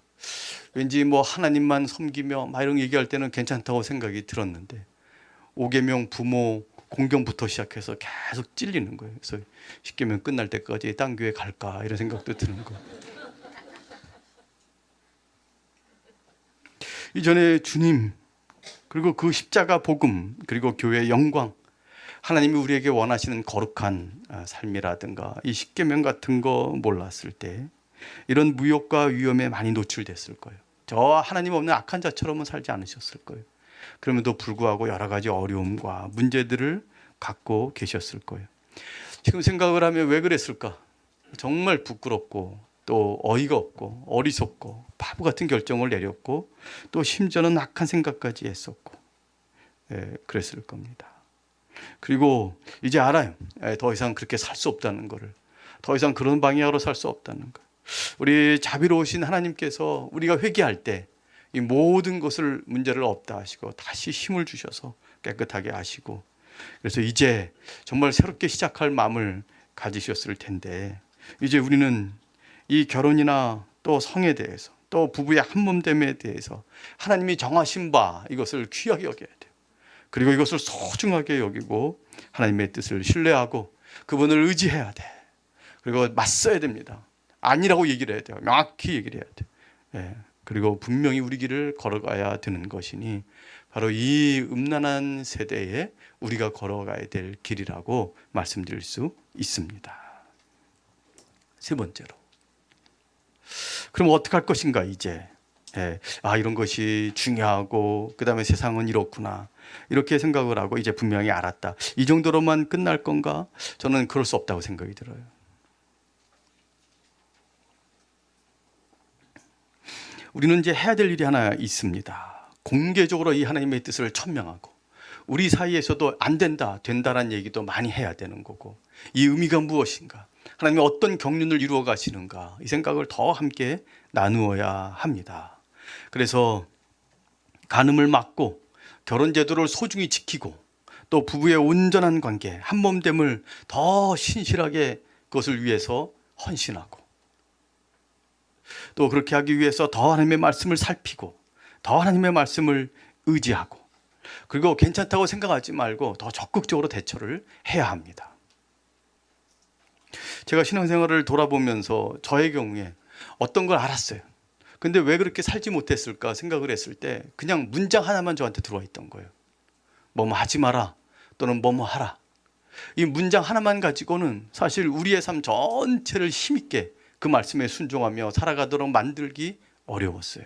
왠지 뭐 하나님만 섬기며 막 이런 얘기할 때는 괜찮다고 생각이 들었는데, 5계명 부모 공경부터 시작해서 계속 찔리는 거예요. 그래서 10계명 끝날 때까지 딴 교회 갈까 이런 생각도 드는 거예요. 이전에 주님, 그리고 그 십자가 복음, 그리고 교회의 영광, 하나님이 우리에게 원하시는 거룩한 삶이라든가 이 10계명 같은 거 몰랐을 때 이런 무욕과 위험에 많이 노출됐을 거예요. 저 하나님 없는 악한 자처럼은 살지 않으셨을 거예요. 그럼에도 불구하고 여러 가지 어려움과 문제들을 갖고 계셨을 거예요. 지금 생각을 하면 왜 그랬을까? 정말 부끄럽고 또 어이가 없고 어리석고 바보 같은 결정을 내렸고, 또 심지어는 악한 생각까지 했었고, 그랬을 겁니다. 그리고 이제 알아요. 더 이상 그렇게 살 수 없다는 거를. 더 이상 그런 방향으로 살 수 없다는 거. 우리 자비로우신 하나님께서 우리가 회개할 때 이 모든 것을 문제를 없다 하시고 다시 힘을 주셔서 깨끗하게 하시고, 그래서 이제 정말 새롭게 시작할 마음을 가지셨을 텐데, 이제 우리는 이 결혼이나 또 성에 대해서 또 부부의 한몸됨에 대해서 하나님이 정하신 바 이것을 귀하게 여겨야 돼요. 그리고 이것을 소중하게 여기고 하나님의 뜻을 신뢰하고 그분을 의지해야 돼. 그리고 맞서야 됩니다. 아니라고 얘기를 해야 돼요. 명확히 얘기를 해야 돼요. 그리고 분명히 우리 길을 걸어가야 되는 것이니 바로 이 음란한 세대에 우리가 걸어가야 될 길이라고 말씀드릴 수 있습니다. 세 번째로, 그럼 어떻게 할 것인가 이제. 이런 것이 중요하고 그 다음에 세상은 이렇구나 이렇게 생각을 하고 이제 분명히 알았다, 이 정도로만 끝날 건가? 저는 그럴 수 없다고 생각이 들어요. 우리는 이제 해야 될 일이 하나 있습니다. 공개적으로 이 하나님의 뜻을 천명하고, 우리 사이에서도 안 된다, 된다라는 얘기도 많이 해야 되는 거고, 이 의미가 무엇인가, 하나님이 어떤 경륜을 이루어 가시는가, 이 생각을 더 함께 나누어야 합니다. 그래서 간음을 막고 결혼 제도를 소중히 지키고 또 부부의 온전한 관계, 한몸됨을 더 신실하게 그것을 위해서 헌신하고, 또 그렇게 하기 위해서 더 하나님의 말씀을 살피고 더 하나님의 말씀을 의지하고, 그리고 괜찮다고 생각하지 말고 더 적극적으로 대처를 해야 합니다. 제가 신앙생활을 돌아보면서 저의 경우에 어떤 걸 알았어요. 근데 왜 그렇게 살지 못했을까 생각을 했을 때 그냥 문장 하나만 저한테 들어와 있던 거예요. 뭐뭐 하지 마라, 또는 뭐뭐 하라. 이 문장 하나만 가지고는 사실 우리의 삶 전체를 힘있게 그 말씀에 순종하며 살아가도록 만들기 어려웠어요.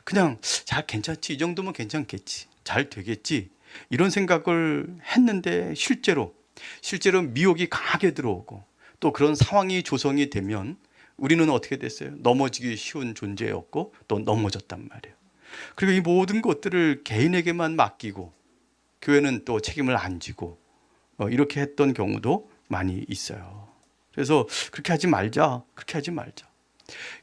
그냥 잘 괜찮지, 이 정도면 괜찮겠지, 잘 되겠지, 이런 생각을 했는데 실제로 미혹이 강하게 들어오고 또 그런 상황이 조성이 되면 우리는 어떻게 됐어요? 넘어지기 쉬운 존재였고 또 넘어졌단 말이에요. 그리고 이 모든 것들을 개인에게만 맡기고 교회는 또 책임을 안 지고 이렇게 했던 경우도 많이 있어요. 그래서 그렇게 하지 말자, 그렇게 하지 말자.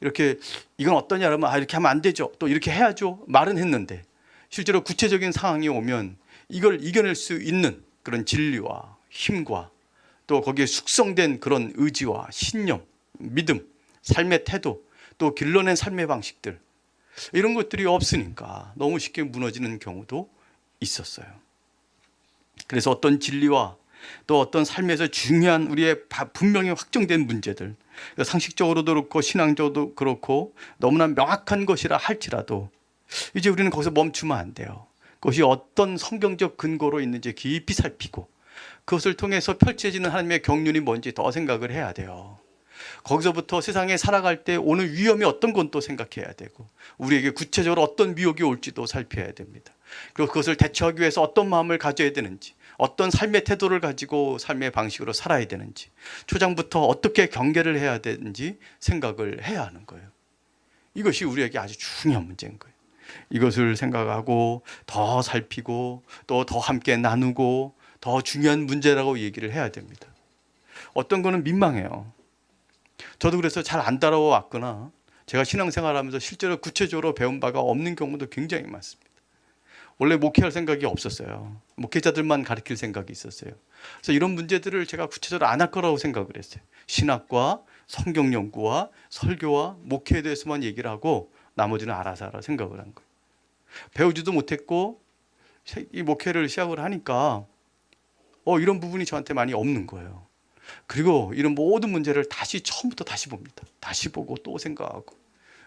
이렇게 이건 어떠냐 그러면 이렇게 하면 안 되죠, 또 이렇게 해야죠 말은 했는데 실제로 구체적인 상황이 오면 이걸 이겨낼 수 있는 그런 진리와 힘과 또 거기에 숙성된 그런 의지와 신념, 믿음, 삶의 태도, 또 길러낸 삶의 방식들, 이런 것들이 없으니까 너무 쉽게 무너지는 경우도 있었어요. 그래서 어떤 진리와 또 어떤 삶에서 중요한 우리의 분명히 확정된 문제들, 상식적으로도 그렇고 신앙적으로도 그렇고 너무나 명확한 것이라 할지라도 이제 우리는 거기서 멈추면 안 돼요. 그것이 어떤 성경적 근거로 있는지 깊이 살피고 그것을 통해서 펼쳐지는 하나님의 경륜이 뭔지 더 생각을 해야 돼요. 거기서부터 세상에 살아갈 때 오는 위험이 어떤 건 또 생각해야 되고 우리에게 구체적으로 어떤 미혹이 올지도 살펴야 됩니다. 그리고 그것을 대처하기 위해서 어떤 마음을 가져야 되는지, 어떤 삶의 태도를 가지고 삶의 방식으로 살아야 되는지, 초장부터 어떻게 경계를 해야 되는지 생각을 해야 하는 거예요. 이것이 우리에게 아주 중요한 문제인 거예요. 이것을 생각하고 더 살피고 또 더 함께 나누고 더 중요한 문제라고 얘기를 해야 됩니다. 어떤 거는 민망해요. 저도 그래서 잘 안 따라와 왔거나 제가 신앙생활하면서 실제로 구체적으로 배운 바가 없는 경우도 굉장히 많습니다. 원래 목회할 생각이 없었어요. 목회자들만 가르칠 생각이 있었어요. 그래서 이런 문제들을 제가 구체적으로 안 할 거라고 생각을 했어요. 신학과 성경 연구와 설교와 목회에 대해서만 얘기를 하고 나머지는 알아서 하라 생각을 한 거예요. 배우지도 못했고 이 목회를 시작을 하니까 이런 부분이 저한테 많이 없는 거예요. 그리고 이런 모든 문제를 다시 처음부터 다시 봅니다. 다시 보고 또 생각하고,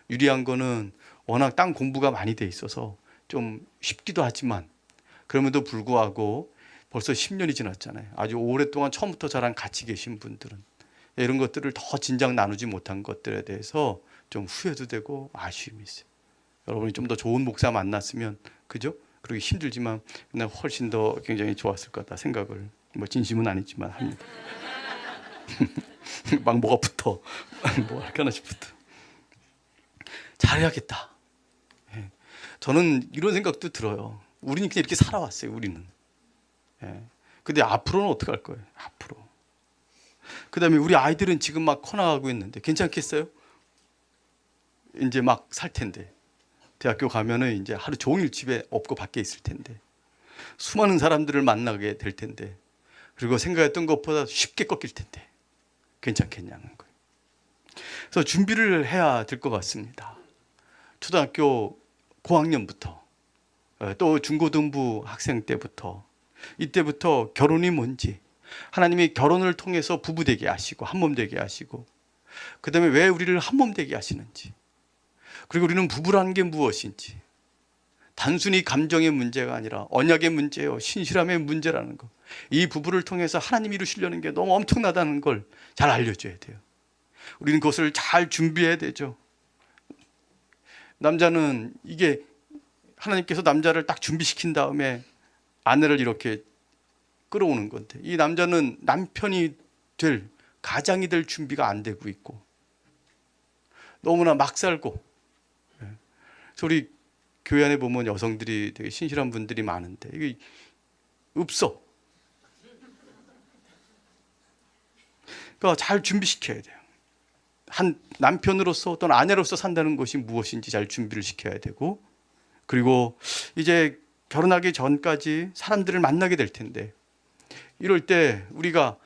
유리한 거는 워낙 땅 공부가 많이 돼 있어서 좀 쉽기도 하지만 그럼에도 불구하고 벌써 10년이 지났잖아요. 아주 오랫동안 처음부터 저랑 같이 계신 분들은 이런 것들을 더 진작 나누지 못한 것들에 대해서 좀 후회도 되고 아쉬움이 있어요. 여러분이 좀 더 좋은 목사 만났으면, 그죠? 그러기 힘들지만 그냥 훨씬 더 굉장히 좋았을 거다 생각을, 진심은 아니지만 합니다. 막 뭐가 붙어. 뭐 할까 하나씩 붙어. 잘해야겠다. 저는 이런 생각도 들어요. 우리는 그냥 이렇게 살아왔어요. 우리는. 근데 앞으로는 어떻게 할 거예요? 앞으로. 그 다음에 우리 아이들은 지금 막 커나가고 있는데 괜찮겠어요? 이제 막 살 텐데, 대학교 가면은 이제 하루 종일 집에 없고 밖에 있을 텐데, 수많은 사람들을 만나게 될 텐데, 그리고 생각했던 것보다 쉽게 꺾일 텐데 괜찮겠냐는 거예요. 그래서 준비를 해야 될 것 같습니다. 초등학교 고학년부터 또 중고등부 학생 때부터, 이때부터 결혼이 뭔지, 하나님이 결혼을 통해서 부부 되게 하시고 한몸 되게 하시고, 그 다음에 왜 우리를 한몸 되게 하시는지, 그리고 우리는 부부라는 게 무엇인지, 단순히 감정의 문제가 아니라 언약의 문제요, 신실함의 문제라는 것, 이 부부를 통해서 하나님이 이루시려는 게 너무 엄청나다는 걸 잘 알려줘야 돼요. 우리는 그것을 잘 준비해야 되죠. 남자는 이게 하나님께서 남자를 딱 준비시킨 다음에 아내를 이렇게 끌어오는 건데, 이 남자는 남편이 될, 가장이 될 준비가 안 되고 있고 너무나 막 살고. 그래서 우리 교회 안에 보면 여성들이 되게 신실한 분들이 많은데 이게 없어. 그러니까 잘 준비시켜야 돼요. 한 남편으로서 또는 아내로서 산다는 것이 무엇인지 잘 준비를 시켜야 되고, 그리고 이제 결혼하기 전까지 사람들을 만나게 될 텐데, 이럴 때 우리가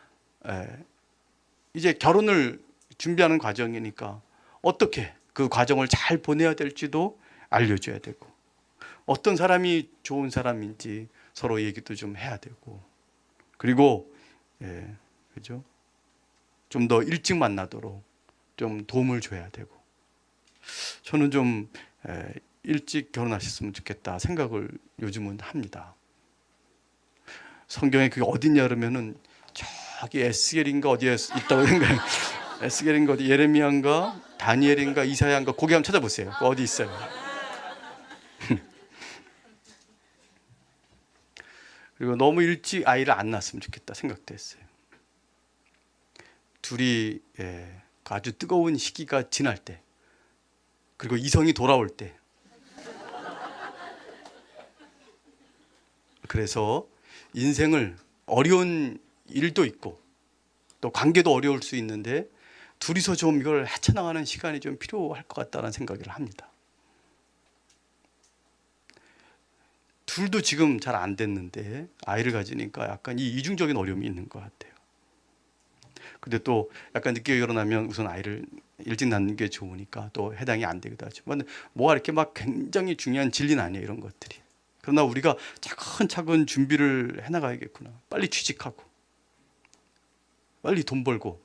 이제 결혼을 준비하는 과정이니까 어떻게 그 과정을 잘 보내야 될지도 알려줘야 되고, 어떤 사람이 좋은 사람인지 서로 얘기도 좀 해야 되고, 그리고 그죠? 좀 더 일찍 만나도록 좀 도움을 줘야 되고, 저는 좀 일찍 결혼하셨으면 좋겠다 생각을 요즘은 합니다. 성경에 그게 어딨냐 그러면은 저기 에스겔인가 어디에 있다고 생각해요. 에스겔인가 어디, 예레미야인가 다니엘인가 이사야인가, 거기 한번 찾아보세요. 그 어디 있어요. 그리고 너무 일찍 아이를 안 낳았으면 좋겠다 생각도 했어요. 둘이 아주 뜨거운 시기가 지날 때, 그리고 이성이 돌아올 때, 그래서 인생을 어려운 일도 있고 또 관계도 어려울 수 있는데 둘이서 좀 이걸 헤쳐나가는 시간이 좀 필요할 것 같다는 생각을 합니다. 둘도 지금 잘 안 됐는데 아이를 가지니까 약간 이 이중적인 어려움이 있는 것 같아요. 근데 또 약간 늦게 결혼하면 우선 아이를 일찍 낳는 게 좋으니까 또 해당이 안 되기도 하지만, 뭐가 이렇게 막 굉장히 중요한 진리는 아니에요, 이런 것들이. 그러나 우리가 차근차근 준비를 해나가야겠구나. 빨리 취직하고 빨리 돈 벌고,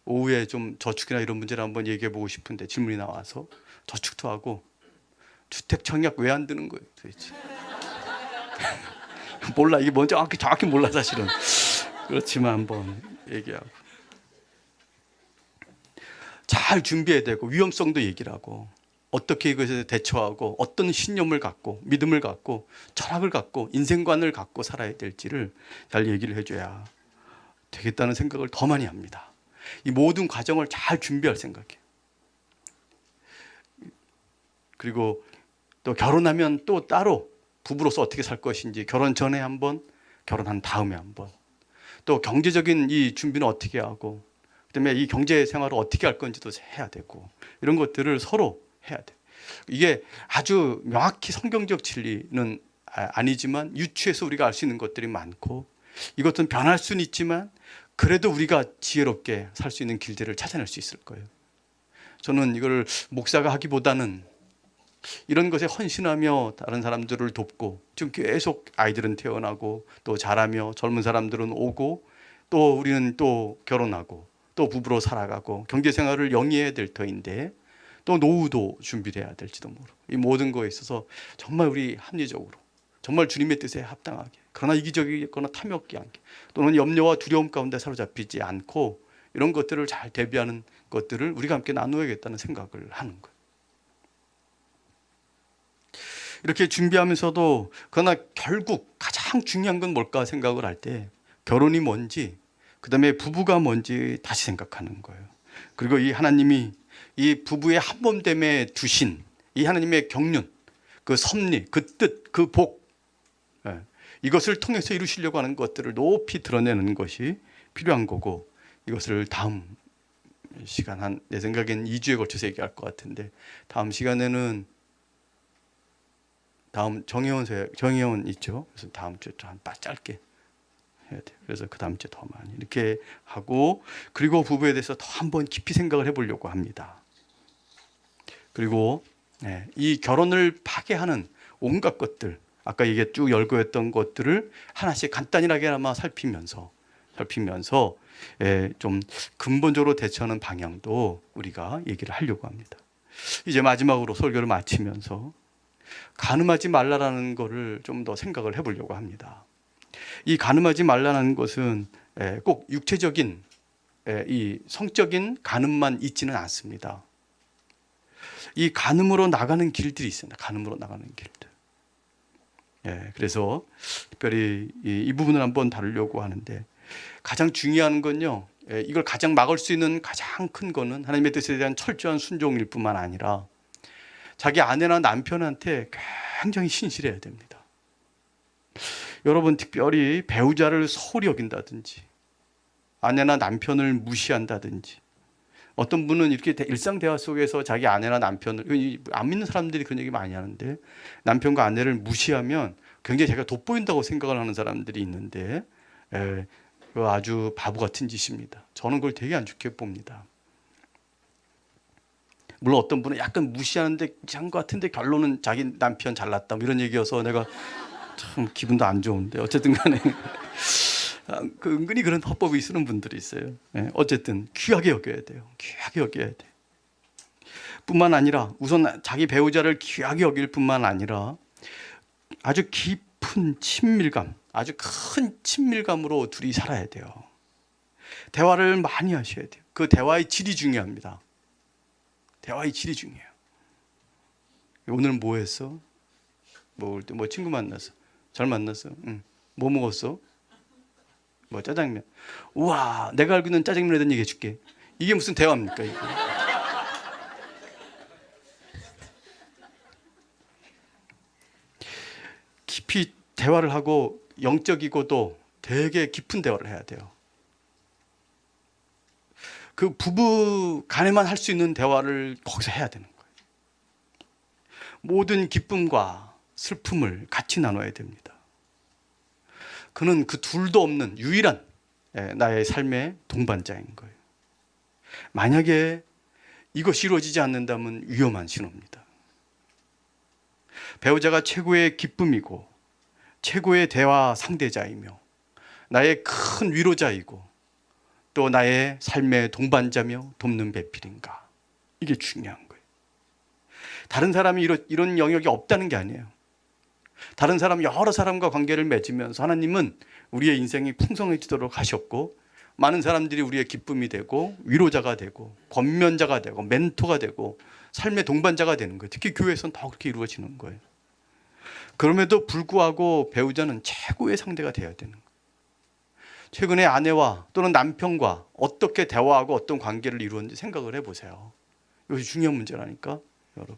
오후에 좀 저축이나 이런 문제를 한번 얘기해 보고 싶은데 질문이 나와서 저축도 하고, 주택 청약 왜 안 드는 거예요 도대체? 몰라, 이게 뭔지 정확히 몰라 사실은. 그렇지만 한번 얘기하고, 잘 준비해야 되고, 위험성도 얘기를 하고, 어떻게 이것에 대처하고, 어떤 신념을 갖고, 믿음을 갖고, 철학을 갖고, 인생관을 갖고 살아야 될지를 잘 얘기를 해줘야 되겠다는 생각을 더 많이 합니다. 이 모든 과정을 잘 준비할 생각이에요. 그리고 또 결혼하면 또 따로 부부로서 어떻게 살 것인지, 결혼 전에 한번, 결혼한 다음에 한번, 또 경제적인 이 준비는 어떻게 하고, 그다음에 이 경제 생활을 어떻게 할 건지도 해야 되고, 이런 것들을 서로 해야 돼. 이게 아주 명확히 성경적 진리는 아니지만 유추해서 우리가 알 수 있는 것들이 많고, 이것은 변할 수는 있지만 그래도 우리가 지혜롭게 살 수 있는 길들을 찾아낼 수 있을 거예요. 저는 이걸 목사가 하기보다는 이런 것에 헌신하며 다른 사람들을 돕고, 지금 계속 아이들은 태어나고 또 자라며 젊은 사람들은 오고, 또 우리는 또 결혼하고 또 부부로 살아가고 경제생활을 영위해야 될 터인데, 또 노후도 준비를 해야 될지도 모르고, 이 모든 거에 있어서 정말 우리 합리적으로, 정말 주님의 뜻에 합당하게, 그러나 이기적이거나 탐욕기 않게, 또는 염려와 두려움 가운데 사로잡히지 않고, 이런 것들을 잘 대비하는 것들을 우리가 함께 나누어야겠다는 생각을 하는 거예요. 이렇게 준비하면서도, 그러나 결국 가장 중요한 건 뭘까 생각을 할 때, 결혼이 뭔지, 그 다음에 부부가 뭔지 다시 생각하는 거예요. 그리고 이 하나님이 이 부부의 한몸됨에 두신 이 하나님의 경륜, 그 섭리, 그 뜻, 그 복, 이것을 통해서 이루시려고 하는 것들을 높이 드러내는 것이 필요한 거고, 이것을 다음 시간, 내 생각엔 2주에 걸쳐서 얘기할 것 같은데, 다음 시간에는 다음 정혜원 있죠. 그래서 다음 주에 좀 짧게 해야 돼요. 그래서 그 다음 주에 더 많이 이렇게 하고, 그리고 부부에 대해서 더 한번 깊이 생각을 해보려고 합니다. 그리고 이 결혼을 파괴하는 온갖 것들, 아까 얘기 쭉 열거했던 것들을 하나씩 간단히나마 살피면서 좀 근본적으로 대처하는 방향도 우리가 얘기를 하려고 합니다. 이제 마지막으로 설교를 마치면서 간음하지 말라라는 것을 좀 더 생각을 해보려고 합니다. 이 간음하지 말라는 것은 꼭 육체적인 이 성적인 간음만 있지는 않습니다. 이 간음으로 나가는 길들이 있습니다. 간음으로 나가는 길들. 그래서 특별히 이 부분을 한번 다루려고 하는데, 가장 중요한 건요, 이걸 가장 막을 수 있는 가장 큰 거는 하나님의 뜻에 대한 철저한 순종일 뿐만 아니라 자기 아내나 남편한테 굉장히 신실해야 됩니다. 여러분, 특별히 배우자를 소홀히 여긴다든지, 아내나 남편을 무시한다든지, 어떤 분은 이렇게 일상 대화 속에서 자기 아내나 남편을, 안 믿는 사람들이 그런 얘기 많이 하는데, 남편과 아내를 무시하면 굉장히 자기가 돋보인다고 생각을 하는 사람들이 있는데, 그거 아주 바보 같은 짓입니다. 저는 그걸 되게 안 좋게 봅니다. 물론 어떤 분은 약간 무시하는데 한 것 같은데 결론은 자기 남편 잘났다 뭐 이런 얘기여서 내가 참 기분도 안 좋은데 어쨌든 간에 그 은근히 그런 화법이 쓰는 분들이 있어요. 어쨌든 귀하게 여겨야 돼요. 귀하게 여겨야 돼. 뿐만 아니라 우선 자기 배우자를 귀하게 여길 뿐만 아니라 아주 깊은 친밀감, 아주 큰 친밀감으로 둘이 살아야 돼요. 대화를 많이 하셔야 돼요. 그 대화의 질이 중요합니다. 대화의 질이 중요해요. 오늘 뭐 했어? 뭐 친구 만났어? 잘 만났어? 응. 뭐 먹었어? 뭐 짜장면. 우와, 내가 알고 있는 짜장면에 대한 얘기 해줄게. 이게 무슨 대화입니까? 이게? 깊이 대화를 하고 영적이고도 되게 깊은 대화를 해야 돼요. 그 부부 간에만 할 수 있는 대화를 거기서 해야 되는 거예요. 모든 기쁨과 슬픔을 같이 나눠야 됩니다. 그는 그 둘도 없는 유일한 나의 삶의 동반자인 거예요. 만약에 이것이 이루어지지 않는다면 위험한 신호입니다. 배우자가 최고의 기쁨이고 최고의 대화 상대자이며 나의 큰 위로자이고 또 나의 삶의 동반자며 돕는 배필인가? 이게 중요한 거예요. 다른 사람이 이런 영역이 없다는 게 아니에요. 다른 사람, 여러 사람과 관계를 맺으면서 하나님은 우리의 인생이 풍성해지도록 하셨고 많은 사람들이 우리의 기쁨이 되고 위로자가 되고 권면자가 되고 멘토가 되고 삶의 동반자가 되는 거예요. 특히 교회에서는 더 그렇게 이루어지는 거예요. 그럼에도 불구하고 배우자는 최고의 상대가 되어야 되는 거예요. 최근에 아내와 또는 남편과 어떻게 대화하고 어떤 관계를 이루었는지 생각을 해보세요. 이것이 중요한 문제라니까 여러분.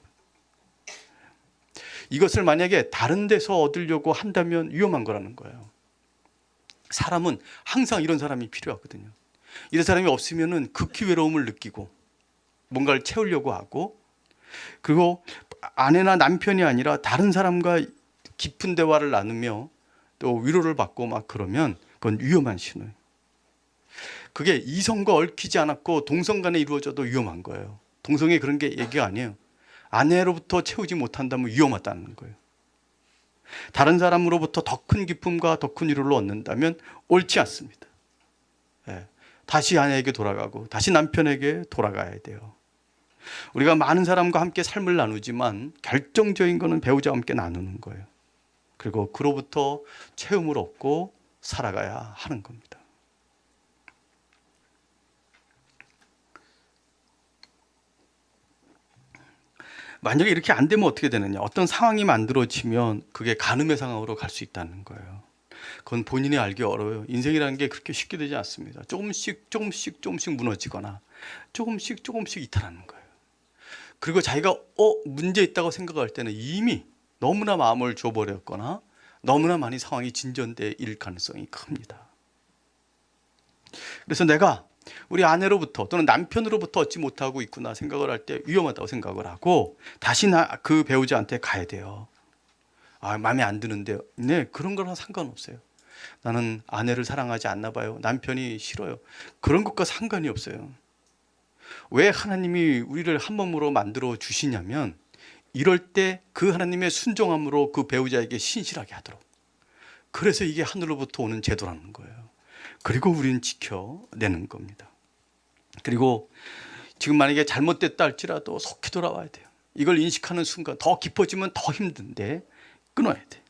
이것을 만약에 다른 데서 얻으려고 한다면 위험한 거라는 거예요. 사람은 항상 이런 사람이 필요하거든요. 이런 사람이 없으면 극히 외로움을 느끼고 뭔가를 채우려고 하고, 그리고 아내나 남편이 아니라 다른 사람과 깊은 대화를 나누며 또 위로를 받고 막 그러면 그건 위험한 신호예요. 그게 이성과 얽히지 않았고 동성 간에 이루어져도 위험한 거예요. 동성애 그런 게 얘기가 아니에요. 아내로부터 채우지 못한다면 위험하다는 거예요. 다른 사람으로부터 더 큰 기쁨과 더 큰 위로를 얻는다면 옳지 않습니다. 다시 아내에게 돌아가고 다시 남편에게 돌아가야 돼요. 우리가 많은 사람과 함께 삶을 나누지만 결정적인 것은 배우자와 함께 나누는 거예요. 그리고 그로부터 채움을 얻고 살아가야 하는 겁니다. 만약에 이렇게 안 되면 어떻게 되느냐? 어떤 상황이 만들어지면 그게 간음의 상황으로 갈 수 있다는 거예요. 그건 본인이 알기 어려워요. 인생이라는 게 그렇게 쉽게 되지 않습니다. 조금씩 무너지거나 조금씩 이탈하는 거예요. 그리고 자기가 문제 있다고 생각할 때는 이미 너무나 마음을 줘버렸거나 너무나 많이 상황이 진전될 가능성이 큽니다. 그래서 내가 우리 아내로부터 또는 남편으로부터 얻지 못하고 있구나 생각을 할 때 위험하다고 생각을 하고 다시 그 배우자한테 가야 돼요. 마음에 안 드는데요. 네, 그런 거랑 상관없어요. 나는 아내를 사랑하지 않나 봐요. 남편이 싫어요. 그런 것과 상관이 없어요. 왜 하나님이 우리를 한 몸으로 만들어 주시냐면 이럴 때 그 하나님의 순종함으로 그 배우자에게 신실하게 하도록. 그래서 이게 하늘로부터 오는 제도라는 거예요. 그리고 우리는 지켜내는 겁니다. 그리고 지금 만약에 잘못됐다 할지라도 속히 돌아와야 돼요. 이걸 인식하는 순간 더 깊어지면 더 힘든데 끊어야 돼.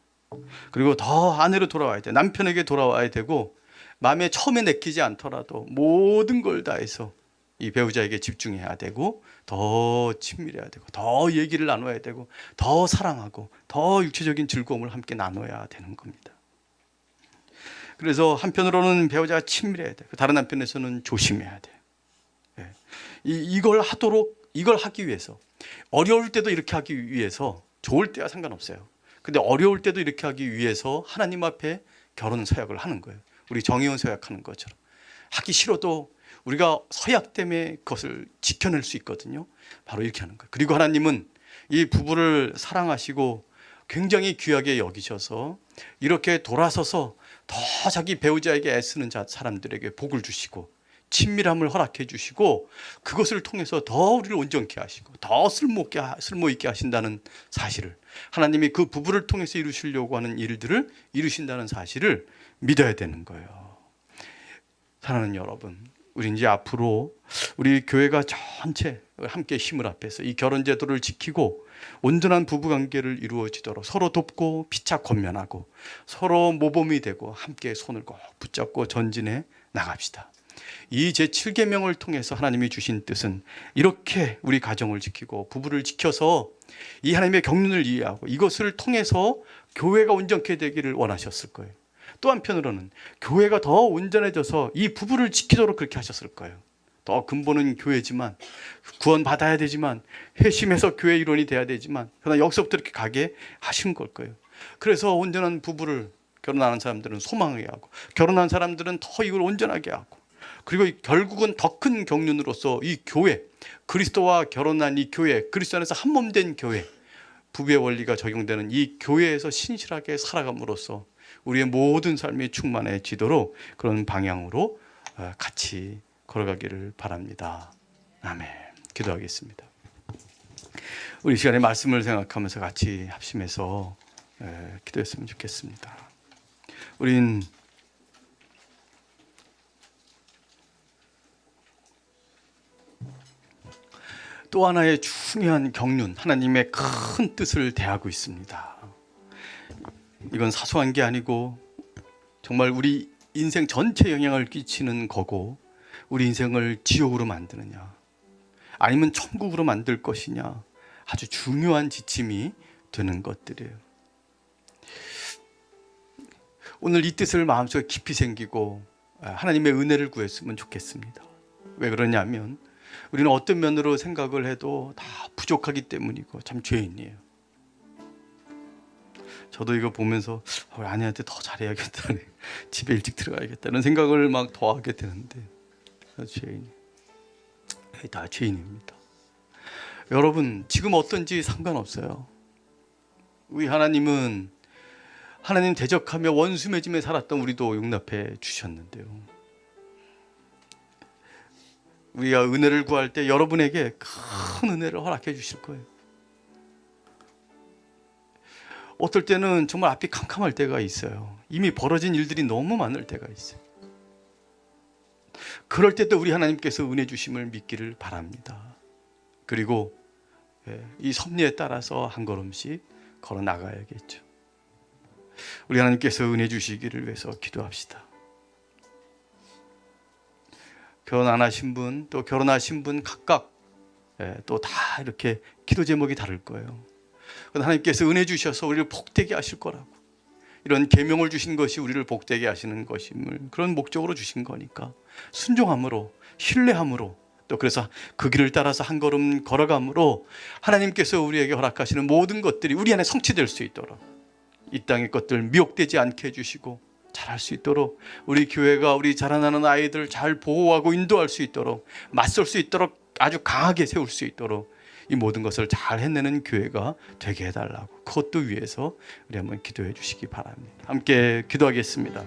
그리고 더 아내로 돌아와야 돼. 남편에게 돌아와야 되고 마음에 처음에 내키지 않더라도 모든 걸 다해서 이 배우자에게 집중해야 되고 더 친밀해야 되고 더 얘기를 나눠야 되고 더 사랑하고 더 육체적인 즐거움을 함께 나눠야 되는 겁니다. 그래서 한편으로는 배우자가 친밀해야 돼. 다른 한편에서는 조심해야 돼. 이걸 하기 위해서 어려울 때도 이렇게 하기 위해서 좋을 때와 상관없어요. 근데 어려울 때도 이렇게 하기 위해서 하나님 앞에 결혼 서약을 하는 거예요. 우리 정의원 서약하는 것처럼. 하기 싫어도 우리가 서약 때문에 그것을 지켜낼 수 있거든요. 바로 이렇게 하는 거예요. 그리고 하나님은 이 부부를 사랑하시고 굉장히 귀하게 여기셔서 이렇게 돌아서서 더 자기 배우자에게 애쓰는 사람들에게 복을 주시고 친밀함을 허락해 주시고 그것을 통해서 더 우리를 온전케 하시고 더 쓸모 있게 하신다는 사실을, 하나님이 그 부부를 통해서 이루시려고 하는 일들을 이루신다는 사실을 믿어야 되는 거예요. 사랑하는 여러분, 우리 이제 앞으로 우리 교회가 전체 함께 힘을 합해서 이 결혼 제도를 지키고 온전한 부부 관계를 이루어지도록 서로 돕고 피차 권면하고 서로 모범이 되고 함께 손을 꼭 붙잡고 전진해 나갑시다. 이 제7계명을 통해서 하나님이 주신 뜻은 이렇게 우리 가정을 지키고 부부를 지켜서 이 하나님의 경륜을 이해하고 이것을 통해서 교회가 온전케 되기를 원하셨을 거예요. 또 한편으로는 교회가 더 온전해져서 이 부부를 지키도록 그렇게 하셨을 거예요. 더 근본은 교회지만 구원받아야 되지만 회심해서 교회 일원이 돼야 되지만 그러나 여기서부터 이렇게 가게 하신 걸 거예요. 그래서 온전한 부부를 결혼하는 사람들은 소망하게 하고 결혼한 사람들은 더 이걸 온전하게 하고 그리고 결국은 더 큰 경륜으로서 이 교회, 그리스도와 결혼한 이 교회, 그리스도 안에서 한 몸 된 교회, 부부의 원리가 적용되는 이 교회에서 신실하게 살아감으로써 우리의 모든 삶이 충만해지도록 그런 방향으로 같이 걸어가기를 바랍니다. 아멘. 기도하겠습니다. 우리 시간에 말씀을 생각하면서 같이 합심해서 기도했으면 좋겠습니다. 우린 또 하나의 중요한 경륜, 하나님의 큰 뜻을 대하고 있습니다. 이건 사소한 게 아니고 정말 우리 인생 전체에 영향을 끼치는 거고, 우리 인생을 지옥으로 만드느냐 아니면 천국으로 만들 것이냐 아주 중요한 지침이 되는 것들이에요. 오늘 이 뜻을 마음속에 깊이 생기고 하나님의 은혜를 구했으면 좋겠습니다. 왜 그러냐면 우리는 어떤 면으로 생각을 해도 다 부족하기 때문이고 참 죄인이에요. 저도 이거 보면서 아내한테 더 잘해야겠다는, 집에 일찍 들어가야겠다는 생각을 막 더 하게 되는데 죄인, 다 죄인입니다. 여러분 지금 어떤지 상관없어요. 우리 하나님은 하나님 대적하며 원수 맺음에 살았던 우리도 용납해 주셨는데요. 우리가 은혜를 구할 때 여러분에게 큰 은혜를 허락해 주실 거예요. 어떨 때는 정말 앞이 캄캄할 때가 있어요. 이미 벌어진 일들이 너무 많을 때가 있어요. 그럴 때도 우리 하나님께서 은혜 주심을 믿기를 바랍니다. 그리고 이 섭리에 따라서 한 걸음씩 걸어 나가야겠죠. 우리 하나님께서 은혜 주시기를 위해서 기도합시다. 결혼 안 하신 분, 또 결혼하신 분 각각 또 다 이렇게 기도 제목이 다를 거예요. 하나님께서 은혜 주셔서 우리를 복되게 하실 거라고, 이런 계명을 주신 것이 우리를 복되게 하시는 것임을 그런 목적으로 주신 거니까 순종함으로, 신뢰함으로, 또 그래서 그 길을 따라서 한 걸음 걸어감으로 하나님께서 우리에게 허락하시는 모든 것들이 우리 안에 성취될 수 있도록, 이 땅의 것들 미혹되지 않게 해주시고 잘할 수 있도록, 우리 교회가 우리 자라나는 아이들 잘 보호하고 인도할 수 있도록, 맞설 수 있도록 아주 강하게 세울 수 있도록 이 모든 것을 잘 해내는 교회가 되게 해달라고, 그것도 위해서 우리 한번 기도해 주시기 바랍니다. 함께 기도하겠습니다.